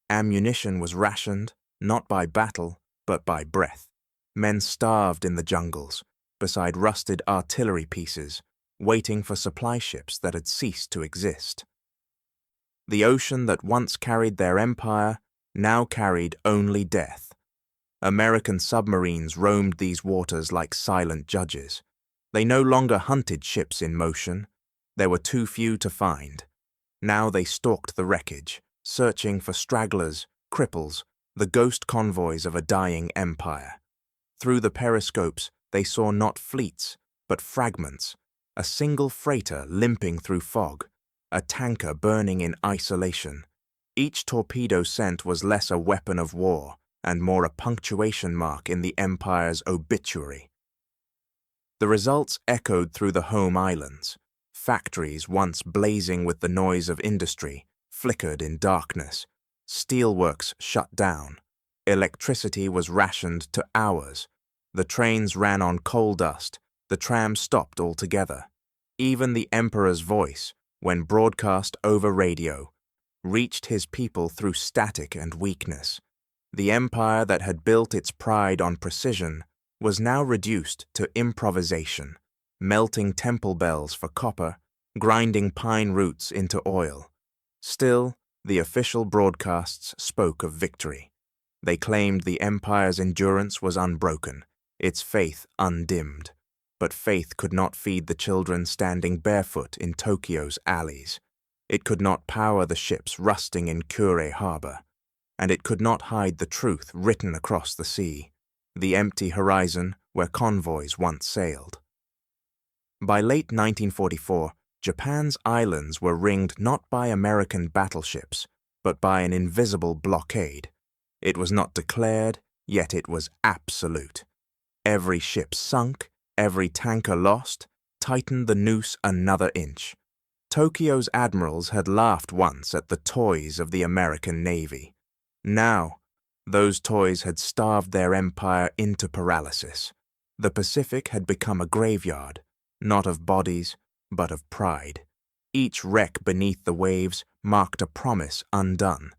Ammunition was rationed, not by battle, but by breath. Men starved in the jungles, beside rusted artillery pieces, waiting for supply ships that had ceased to exist. The ocean that once carried their empire now carried only death. American submarines roamed these waters like silent judges. They no longer hunted ships in motion. There were too few to find. Now they stalked the wreckage, searching for stragglers, cripples, the ghost convoys of a dying empire. Through the periscopes, they saw not fleets, but fragments, a single freighter limping through fog, a tanker burning in isolation. Each torpedo sent was less a weapon of war and more a punctuation mark in the empire's obituary. The results echoed through the home islands. Factories, once blazing with the noise of industry, flickered in darkness. Steelworks shut down. Electricity was rationed to hours. The trains ran on coal dust. The trams stopped altogether. Even the emperor's voice, when broadcast over radio, reached his people through static and weakness. The empire that had built its pride on precision was now reduced to improvisation, melting temple bells for copper, grinding pine roots into oil. Still, the official broadcasts spoke of victory. They claimed the empire's endurance was unbroken, its faith undimmed. But faith could not feed the children standing barefoot in Tokyo's alleys. It could not power the ships rusting in Kure harbor. And it could not hide the truth written across the sea, the empty horizon where convoys once sailed. By late 1944, Japan's islands were ringed not by American battleships, but by an invisible blockade. It was not declared, yet it was absolute. Every ship sunk, every tanker lost, tightened the noose another inch. Tokyo's admirals had laughed once at the toys of the American Navy. Now, those toys had starved their empire into paralysis. The Pacific had become a graveyard, not of bodies, but of pride. Each wreck beneath the waves marked a promise undone.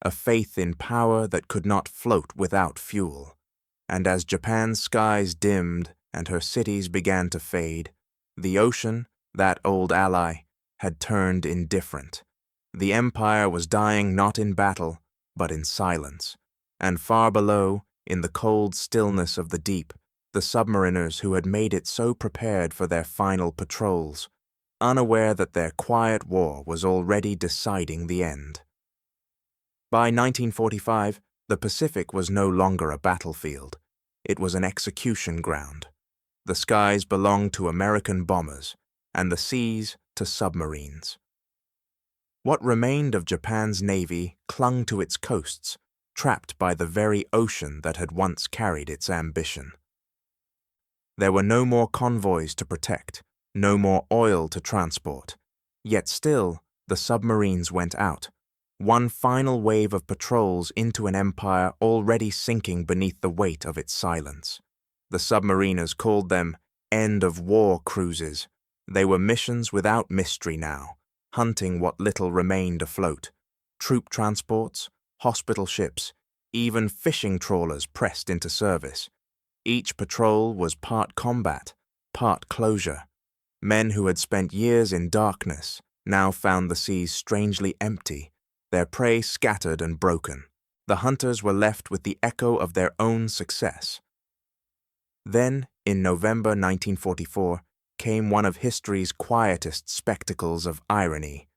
a faith in power that could not float without fuel. And as Japan's skies dimmed and her cities began to fade, the ocean, that old ally, had turned indifferent. The empire was dying not in battle, but in silence. And far below, in the cold stillness of the deep, the submariners who had made it so prepared for their final patrols, unaware that their quiet war was already deciding the end. By 1945, the Pacific was no longer a battlefield. It was an execution ground. The skies belonged to American bombers, and the seas to submarines. What remained of Japan's navy clung to its coasts, trapped by the very ocean that had once carried its ambition. There were no more convoys to protect, no more oil to transport. Yet still, the submarines went out, one final wave of patrols into an empire already sinking beneath the weight of its silence. The submariners called them end-of-war cruises. They were missions without mystery now, hunting what little remained afloat. Troop transports, hospital ships, even fishing trawlers pressed into service. Each patrol was part combat, part closure. Men who had spent years in darkness now found the seas strangely empty, their prey scattered and broken. The hunters were left with the echo of their own success. Then, in November 1944, came one of history's quietest spectacles of irony.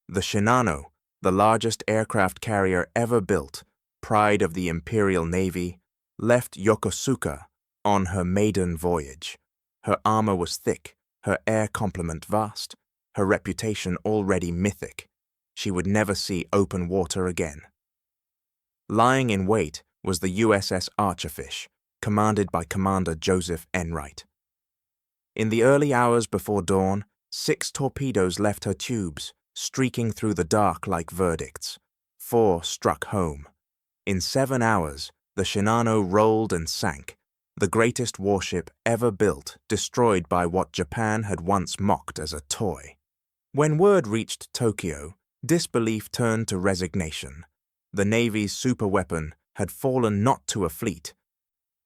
The Shinano, the largest aircraft carrier ever built, pride of the Imperial Navy, left Yokosuka on her maiden voyage. Her armor was thick, her air complement vast, her reputation already mythic. She would never see open water again. Lying in wait was the USS Archerfish, commanded by Commander Joseph Enright. In the early hours before dawn, 6 torpedoes left her tubes, streaking through the dark like verdicts. 4 struck home. In 7 hours, the Shinano rolled and sank, the greatest warship ever built, destroyed by what Japan had once mocked as a toy. When word reached Tokyo, disbelief turned to resignation. The Navy's superweapon had fallen not to a fleet,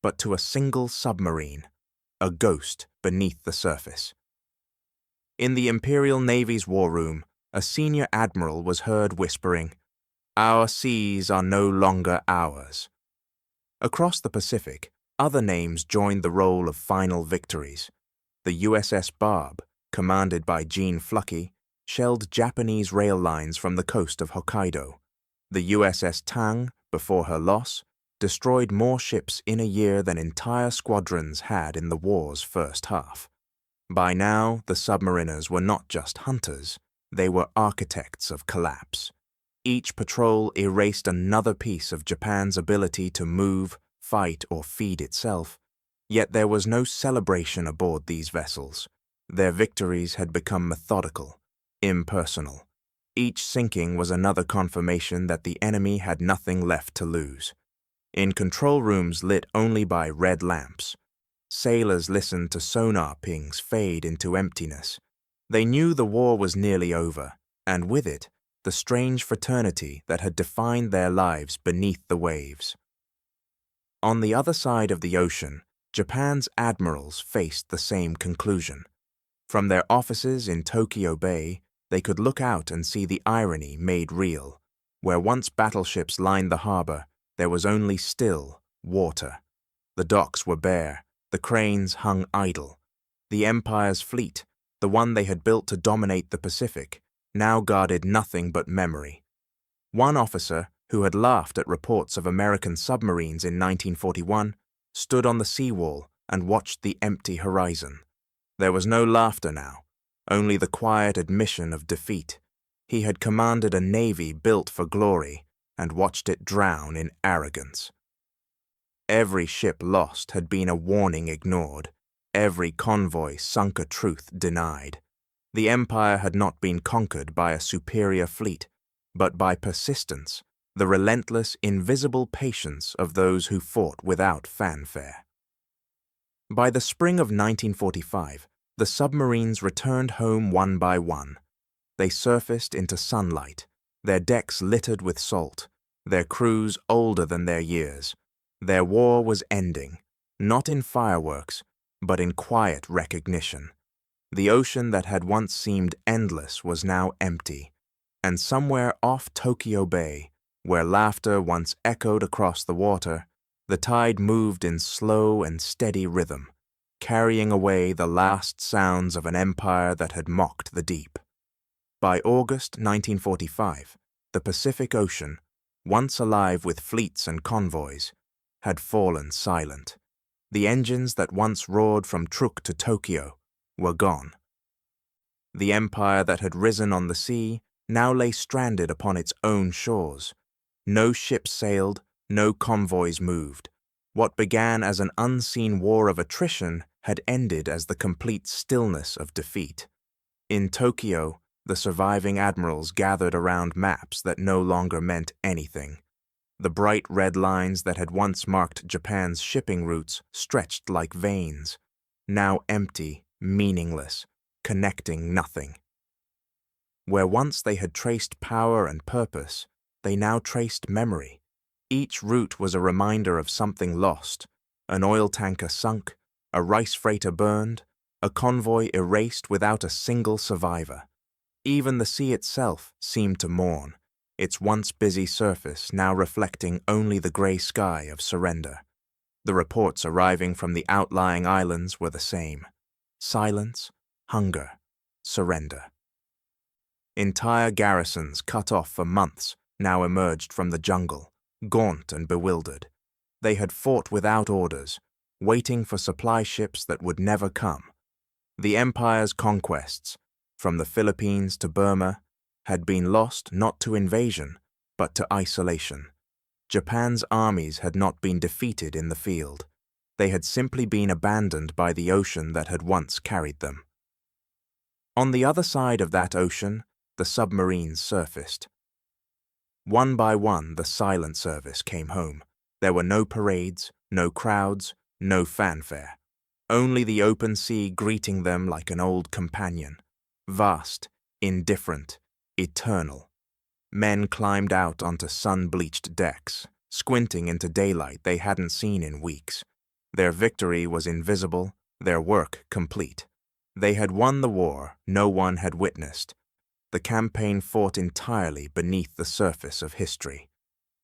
but to a single submarine, a ghost beneath the surface. In the Imperial Navy's war room, a senior admiral was heard whispering, "Our seas are no longer ours." Across the Pacific, other names joined the roll of final victories. The USS Barb, commanded by Gene Fluckey, shelled Japanese rail lines from the coast of Hokkaido. The USS Tang, before her loss, destroyed more ships in a year than entire squadrons had in the war's first half. By now, the submariners were not just hunters, they were architects of collapse. Each patrol erased another piece of Japan's ability to move, fight, or feed itself. Yet there was no celebration aboard these vessels. Their victories had become methodical, impersonal. Each sinking was another confirmation that the enemy had nothing left to lose. In control rooms lit only by red lamps, sailors listened to sonar pings fade into emptiness. They knew the war was nearly over, and with it, the strange fraternity that had defined their lives beneath the waves. On the other side of the ocean, Japan's admirals faced the same conclusion. From their offices in Tokyo Bay, they could look out and see the irony made real. Where once battleships lined the harbor, there was only still water. The docks were bare, the cranes hung idle. The Empire's fleet, the one they had built to dominate the Pacific, now guarded nothing but memory. One officer, who had laughed at reports of American submarines in 1941, stood on the seawall and watched the empty horizon. There was no laughter now, only the quiet admission of defeat. He had commanded a navy built for glory and watched it drown in arrogance. Every ship lost had been a warning ignored. Every convoy sunk a truth denied. The Empire had not been conquered by a superior fleet, but by persistence, the relentless, invisible patience of those who fought without fanfare. By the spring of 1945, the submarines returned home one by one. They surfaced into sunlight, their decks littered with salt, their crews older than their years. Their war was ending, not in fireworks, but in quiet recognition. The ocean that had once seemed endless was now empty, and somewhere off Tokyo Bay, where laughter once echoed across the water, the tide moved in slow and steady rhythm, carrying away the last sounds of an empire that had mocked the deep. By August 1945, the Pacific Ocean, once alive with fleets and convoys, had fallen silent. The engines that once roared from Truk to Tokyo were gone. The empire that had risen on the sea now lay stranded upon its own shores. No ships sailed, no convoys moved. What began as an unseen war of attrition had ended as the complete stillness of defeat. In Tokyo, the surviving admirals gathered around maps that no longer meant anything. The bright red lines that had once marked Japan's shipping routes stretched like veins, now empty, meaningless, connecting nothing. Where once they had traced power and purpose, they now traced memory. Each route was a reminder of something lost: an oil tanker sunk, a rice freighter burned, a convoy erased without a single survivor. Even the sea itself seemed to mourn, its once busy surface now reflecting only the gray sky of surrender. The reports arriving from the outlying islands were the same: silence, hunger, surrender. Entire garrisons cut off for months now emerged from the jungle, gaunt and bewildered. They had fought without orders, waiting for supply ships that would never come. The empire's conquests, from the Philippines to Burma, had been lost not to invasion, but to isolation. Japan's armies had not been defeated in the field. They had simply been abandoned by the ocean that had once carried them. On the other side of that ocean, the submarines surfaced. One by one, the silent service came home. There were no parades, no crowds, no fanfare. Only the open sea greeting them like an old companion. Vast, indifferent, eternal. Men climbed out onto sun-bleached decks, squinting into daylight they hadn't seen in weeks. Their victory was invisible, their work complete. They had won the war no one had witnessed. The campaign fought entirely beneath the surface of history.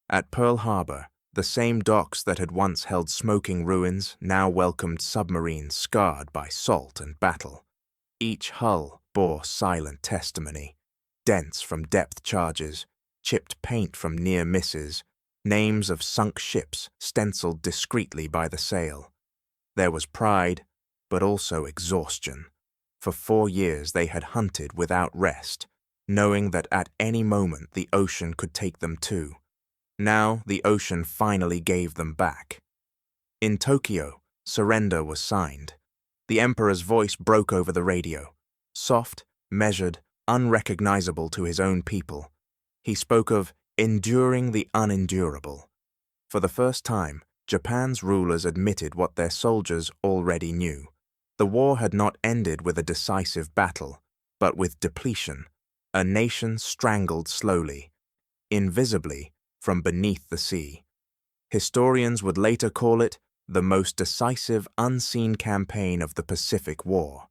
At Pearl Harbor, the same docks that had once held smoking ruins now welcomed submarines scarred by salt and battle. Each hull bore silent testimony: dents from depth charges, chipped paint from near misses, names of sunk ships stenciled discreetly by the sail. There was pride, but also exhaustion. For 4 years they had hunted without rest, knowing that at any moment the ocean could take them too. Now the ocean finally gave them back. In Tokyo, surrender was signed. The emperor's voice broke over the radio, soft, measured, unrecognizable to his own people. He spoke of enduring the unendurable. For the first time, Japan's rulers admitted what their soldiers already knew. The war had not ended with a decisive battle, but with depletion, a nation strangled slowly, invisibly, from beneath the sea. Historians would later call it the most decisive unseen campaign of the Pacific War.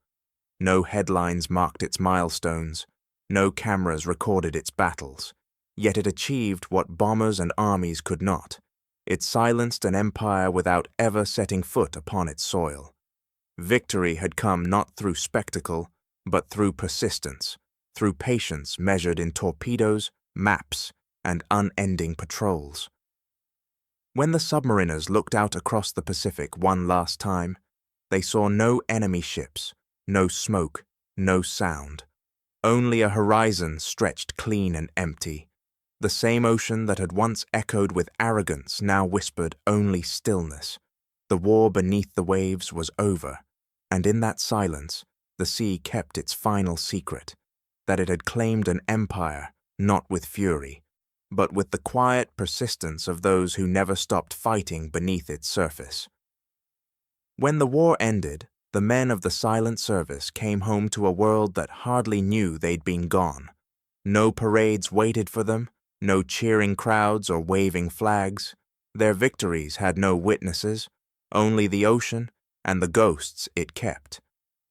No headlines marked its milestones, no cameras recorded its battles, yet it achieved what bombers and armies could not. It silenced an empire without ever setting foot upon its soil. Victory had come not through spectacle, but through persistence, through patience measured in torpedoes, maps, and unending patrols. When the submariners looked out across the Pacific one last time, they saw no enemy ships, no smoke, no sound. Only a horizon stretched clean and empty. The same ocean that had once echoed with arrogance now whispered only stillness. The war beneath the waves was over, and in that silence, the sea kept its final secret, that it had claimed an empire, not with fury, but with the quiet persistence of those who never stopped fighting beneath its surface. When the war ended, the men of the silent service came home to a world that hardly knew they'd been gone. No parades waited for them, No cheering crowds or waving flags. Their victories had no witnesses, only the ocean and the ghosts it kept.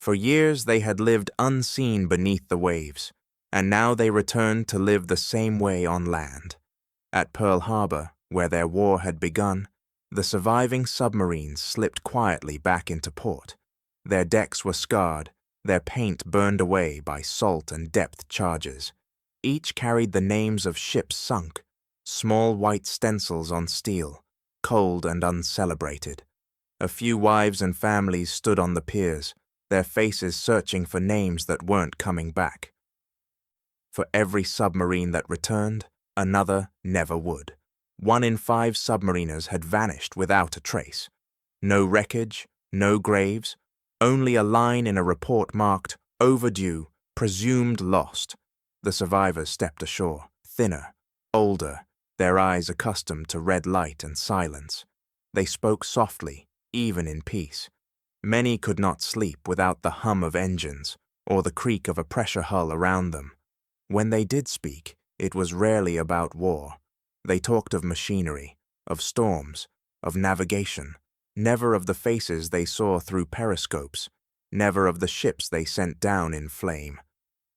For years they had lived unseen beneath the waves, and now they returned to live the same way on land. At Pearl Harbor, where their war had begun, the surviving submarines slipped quietly back into port. Their decks were scarred, their paint burned away by salt and depth charges. Each carried the names of ships sunk, small white stencils on steel, cold and uncelebrated. A few wives and families stood on the piers, their faces searching for names that weren't coming back. For every submarine that returned, another never would. 1 in 5 submariners had vanished without a trace. No wreckage, no graves, only a line in a report marked "Overdue, presumed lost." The survivors stepped ashore, thinner, older, their eyes accustomed to red light and silence. They spoke softly, even in peace. Many could not sleep without the hum of engines or the creak of a pressure hull around them. When they did speak, it was rarely about war. They talked of machinery, of storms, of navigation, never of the faces they saw through periscopes, never of the ships they sent down in flame.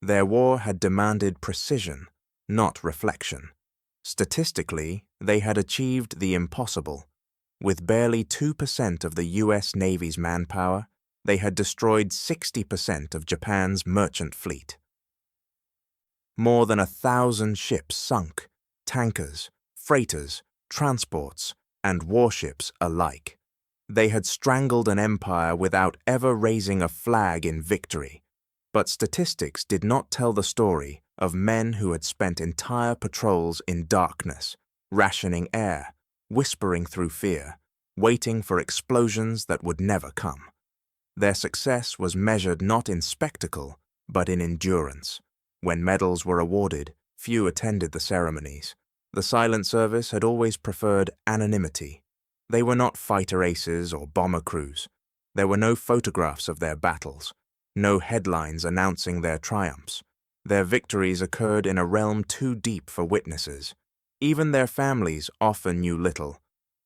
Their war had demanded precision, not reflection. Statistically, they had achieved the impossible. With barely 2% of the U.S. Navy's manpower, they had destroyed 60% of Japan's merchant fleet. More than 1,000 ships sunk, tankers, freighters, transports, and warships alike. They had strangled an empire without ever raising a flag in victory. But statistics did not tell the story of men who had spent entire patrols in darkness, rationing air, whispering through fear, waiting for explosions that would never come. Their success was measured not in spectacle, but in endurance. When medals were awarded, few attended the ceremonies. The silent service had always preferred anonymity. They were not fighter aces or bomber crews. There were no photographs of their battles, no headlines announcing their triumphs. Their victories occurred in a realm too deep for witnesses. Even their families often knew little,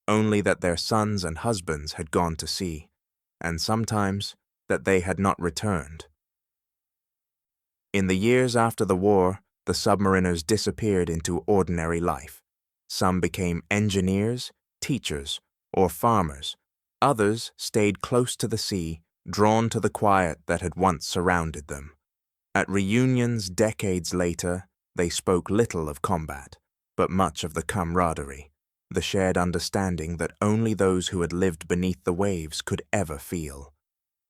only that their sons and husbands had gone to sea, and sometimes that they had not returned. In the years after the war, the submariners disappeared into ordinary life. Some became engineers, teachers, or farmers. Others stayed close to the sea, drawn to the quiet that had once surrounded them. At reunions decades later, they spoke little of combat, but much of the camaraderie, the shared understanding that only those who had lived beneath the waves could ever feel.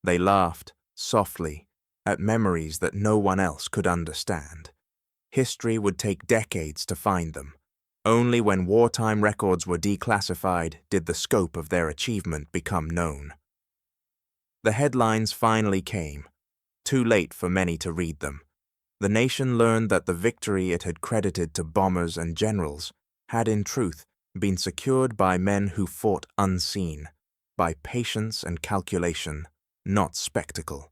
They laughed, softly, at memories that no one else could understand. History would take decades to find them. Only when wartime records were declassified did the scope of their achievement become known. The headlines finally came, too late for many to read them. The nation learned that the victory it had credited to bombers and generals had in truth been secured by men who fought unseen, by patience and calculation, not spectacle.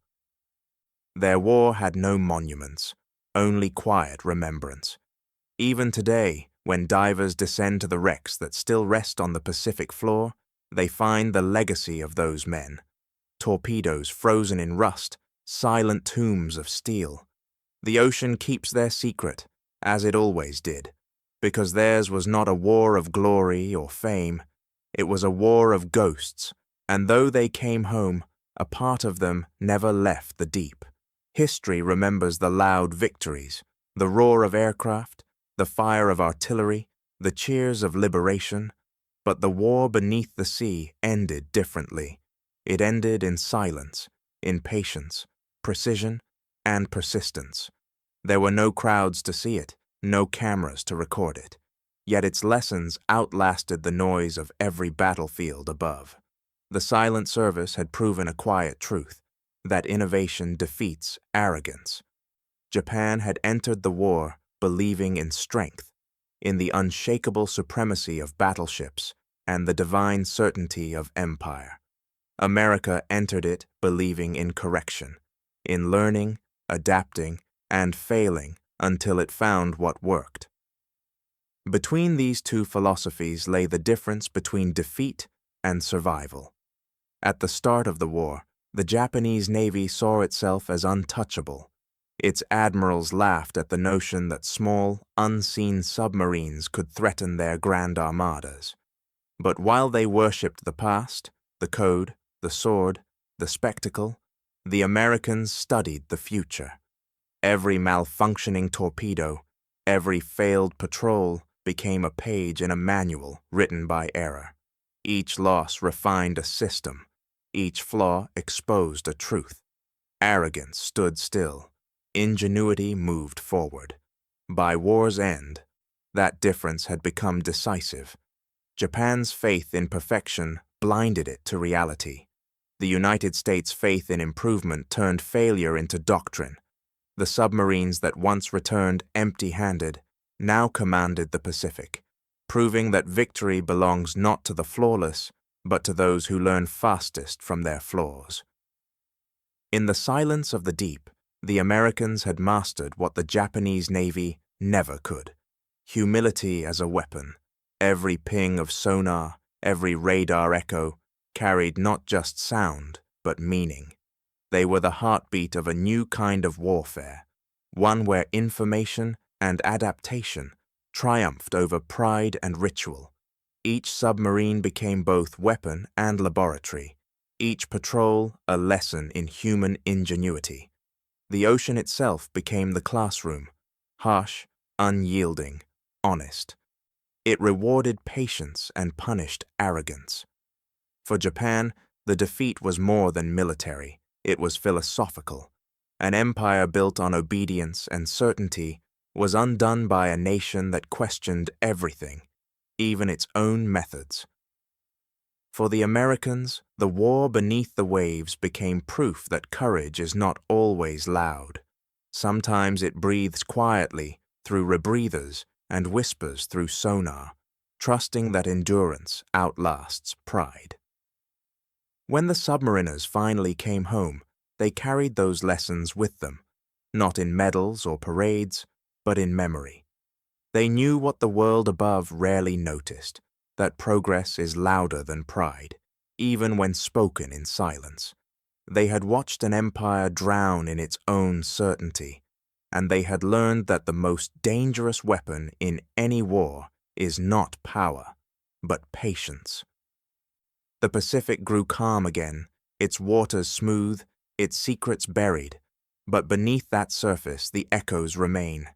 Their war had no monuments, only quiet remembrance. Even today, when divers descend to the wrecks that still rest on the Pacific floor, they find the legacy of those men. Torpedoes frozen in rust, silent tombs of steel. The ocean keeps their secret, as it always did, because theirs was not a war of glory or fame. It was a war of ghosts, and though they came home, a part of them never left the deep. History remembers the loud victories, the roar of aircraft, the fire of artillery, the cheers of liberation, but the war beneath the sea ended differently. It ended in silence, in patience, precision, and persistence. There were no crowds to see it, no cameras to record it, yet its lessons outlasted the noise of every battlefield above. The silent service had proven a quiet truth, that innovation defeats arrogance. Japan had entered the war believing in strength, in the unshakable supremacy of battleships and the divine certainty of empire. America entered it believing in correction, in learning, adapting, and failing until it found what worked. Between these two philosophies lay the difference between defeat and survival. At the start of the war, the Japanese Navy saw itself as untouchable. Its admirals laughed at the notion that small, unseen submarines could threaten their grand armadas. But while they worshipped the past, the code, the sword, the spectacle, the Americans studied the future. Every malfunctioning torpedo, every failed patrol became a page in a manual written by error. Each loss refined a system. Each flaw exposed a truth. Arrogance stood still. Ingenuity moved forward. By war's end, that difference had become decisive. Japan's faith in perfection blinded it to reality. The United States' faith in improvement turned failure into doctrine. The submarines that once returned empty-handed now commanded the Pacific, proving that victory belongs not to the flawless, but to those who learn fastest from their flaws. In the silence of the deep, the Americans had mastered what the Japanese Navy never could: humility as a weapon. Every ping of sonar, every radar echo, carried not just sound, but meaning. They were the heartbeat of a new kind of warfare, one where information and adaptation triumphed over pride and ritual. Each submarine became both weapon and laboratory, each patrol a lesson in human ingenuity. The ocean itself became the classroom, harsh, unyielding, honest. It rewarded patience and punished arrogance. For Japan, the defeat was more than military, it was philosophical. An empire built on obedience and certainty was undone by a nation that questioned everything, even its own methods. For the Americans, the war beneath the waves became proof that courage is not always loud. Sometimes it breathes quietly through rebreathers and whispers through sonar, trusting that endurance outlasts pride. When the submariners finally came home, they carried those lessons with them, not in medals or parades, but in memory. They knew what the world above rarely noticed, that progress is louder than pride, even when spoken in silence. They had watched an empire drown in its own certainty, and they had learned that the most dangerous weapon in any war is not power, but patience. The Pacific grew calm again, its waters smooth, its secrets buried, but beneath that surface the echoes remain.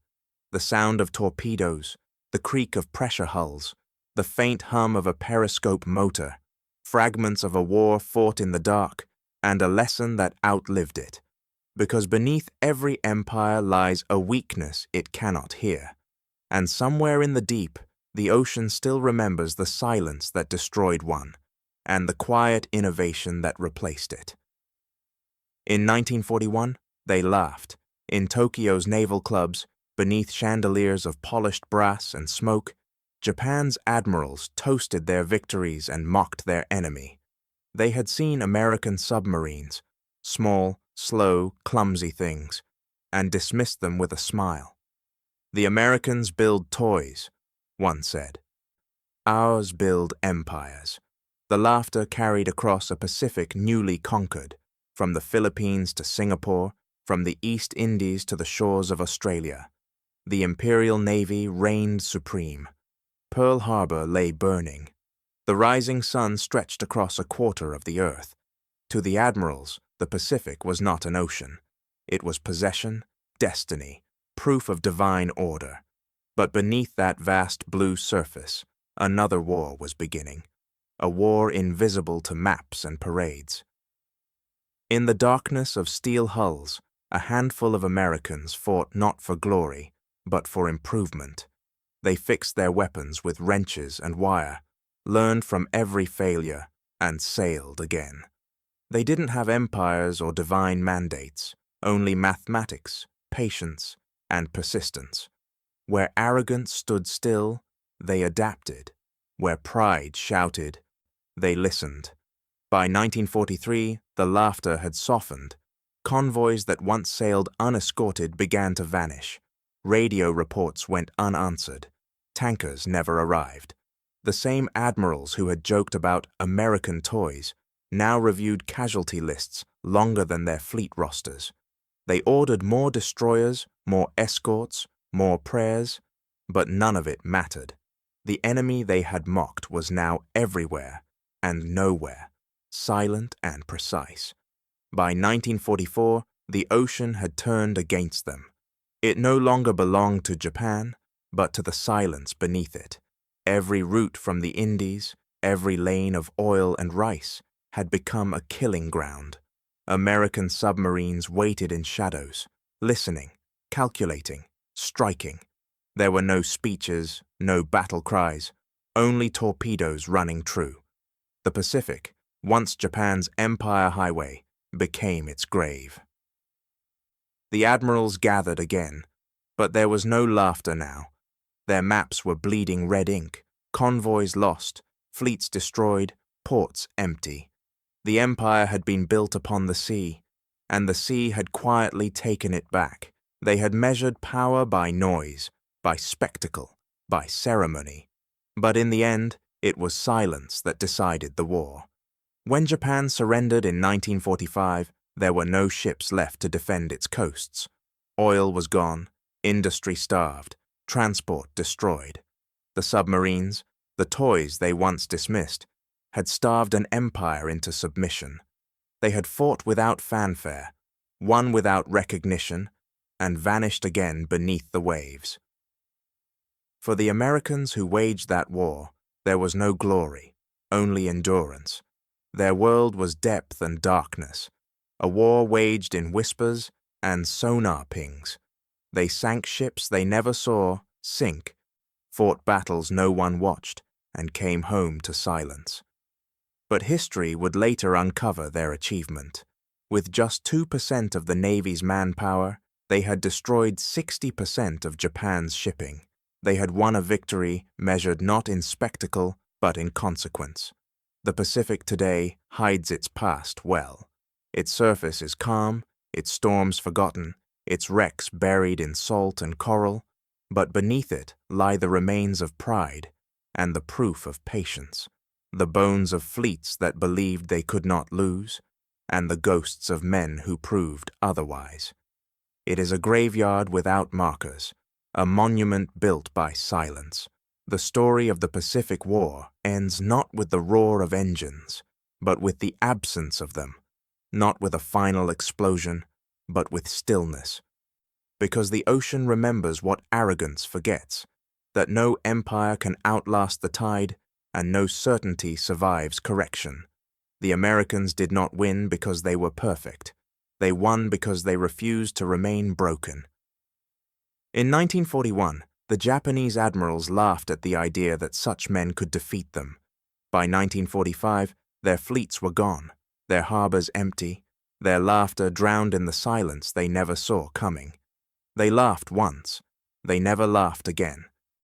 The sound of torpedoes, the creak of pressure hulls, the faint hum of a periscope motor, fragments of a war fought in the dark, and a lesson that outlived it. Because beneath every empire lies a weakness it cannot hear, and somewhere in the deep, the ocean still remembers the silence that destroyed one, and the quiet innovation that replaced it. In 1941, they laughed. In Tokyo's naval clubs, beneath chandeliers of polished brass and smoke, Japan's admirals toasted their victories and mocked their enemy. They had seen American submarines, small, slow, clumsy things, and dismissed them with a smile. "The Americans build toys," one said. "Ours build empires." The laughter carried across a Pacific newly conquered, from the Philippines to Singapore, from the East Indies to the shores of Australia. The Imperial Navy reigned supreme. Pearl Harbor lay burning. The rising sun stretched across a quarter of the earth. To the admirals, the Pacific was not an ocean. It was possession, destiny, proof of divine order. But beneath that vast blue surface, another war was beginning, a war invisible to maps and parades. In the darkness of steel hulls, a handful of Americans fought not for glory, but for improvement. They fixed their weapons with wrenches and wire, learned from every failure, and sailed again. They didn't have empires or divine mandates, only mathematics, patience, and persistence. Where arrogance stood still, they adapted. Where pride shouted, they listened. By 1943, the laughter had softened. Convoys that once sailed unescorted began to vanish. Radio reports went unanswered. tankers never arrived. The same admirals who had joked about American toys now reviewed casualty lists longer than their fleet rosters. They ordered more destroyers, more escorts, more prayers, but none of it mattered. The enemy they had mocked was now everywhere and nowhere, silent and precise. By 1944, the ocean had turned against them. It no longer belonged to Japan, but to the silence beneath it. Every route from the Indies, every lane of oil and rice, had become a killing ground. American submarines waited in shadows, listening, calculating, striking. There were no speeches, no battle cries, only torpedoes running true. The Pacific, once Japan's empire highway, became its grave. The admirals gathered again, but there was no laughter now. Their maps were bleeding red ink, convoys lost, fleets destroyed, ports empty. The empire had been built upon the sea, and the sea had quietly taken it back. They had measured power by noise, by spectacle, by ceremony. But in the end, it was silence that decided the war. When Japan surrendered in 1945, there were no ships left to defend its coasts. Oil was gone, industry starved, transport destroyed. The submarines, the toys they once dismissed, had starved an empire into submission. They had fought without fanfare, won without recognition, and vanished again beneath the waves. For the Americans who waged that war, there was no glory, only endurance. Their world was depth and darkness, a war waged in whispers and sonar pings. They sank ships they never saw sink, fought battles no one watched, and came home to silence. But history would later uncover their achievement. With just 2% of the Navy's manpower, they had destroyed 60% of Japan's shipping. They had won a victory measured not in spectacle, but in consequence. The Pacific today hides its past well. Its surface is calm, its storms forgotten, its wrecks buried in salt and coral, but beneath it lie the remains of pride and the proof of patience, the bones of fleets that believed they could not lose, and the ghosts of men who proved otherwise. It is a graveyard without markers, a monument built by silence. The story of the Pacific War ends not with the roar of engines, but with the absence of them, not with a final explosion, but with stillness. Because the ocean remembers what arrogance forgets, that no empire can outlast the tide, and no certainty survives correction. The Americans did not win because they were perfect. They won because they refused to remain broken. In 1941, the Japanese admirals laughed at the idea that such men could defeat them. By 1945, their fleets were gone, their harbors empty, their laughter drowned in the silence they never saw coming. They laughed once, they never laughed again.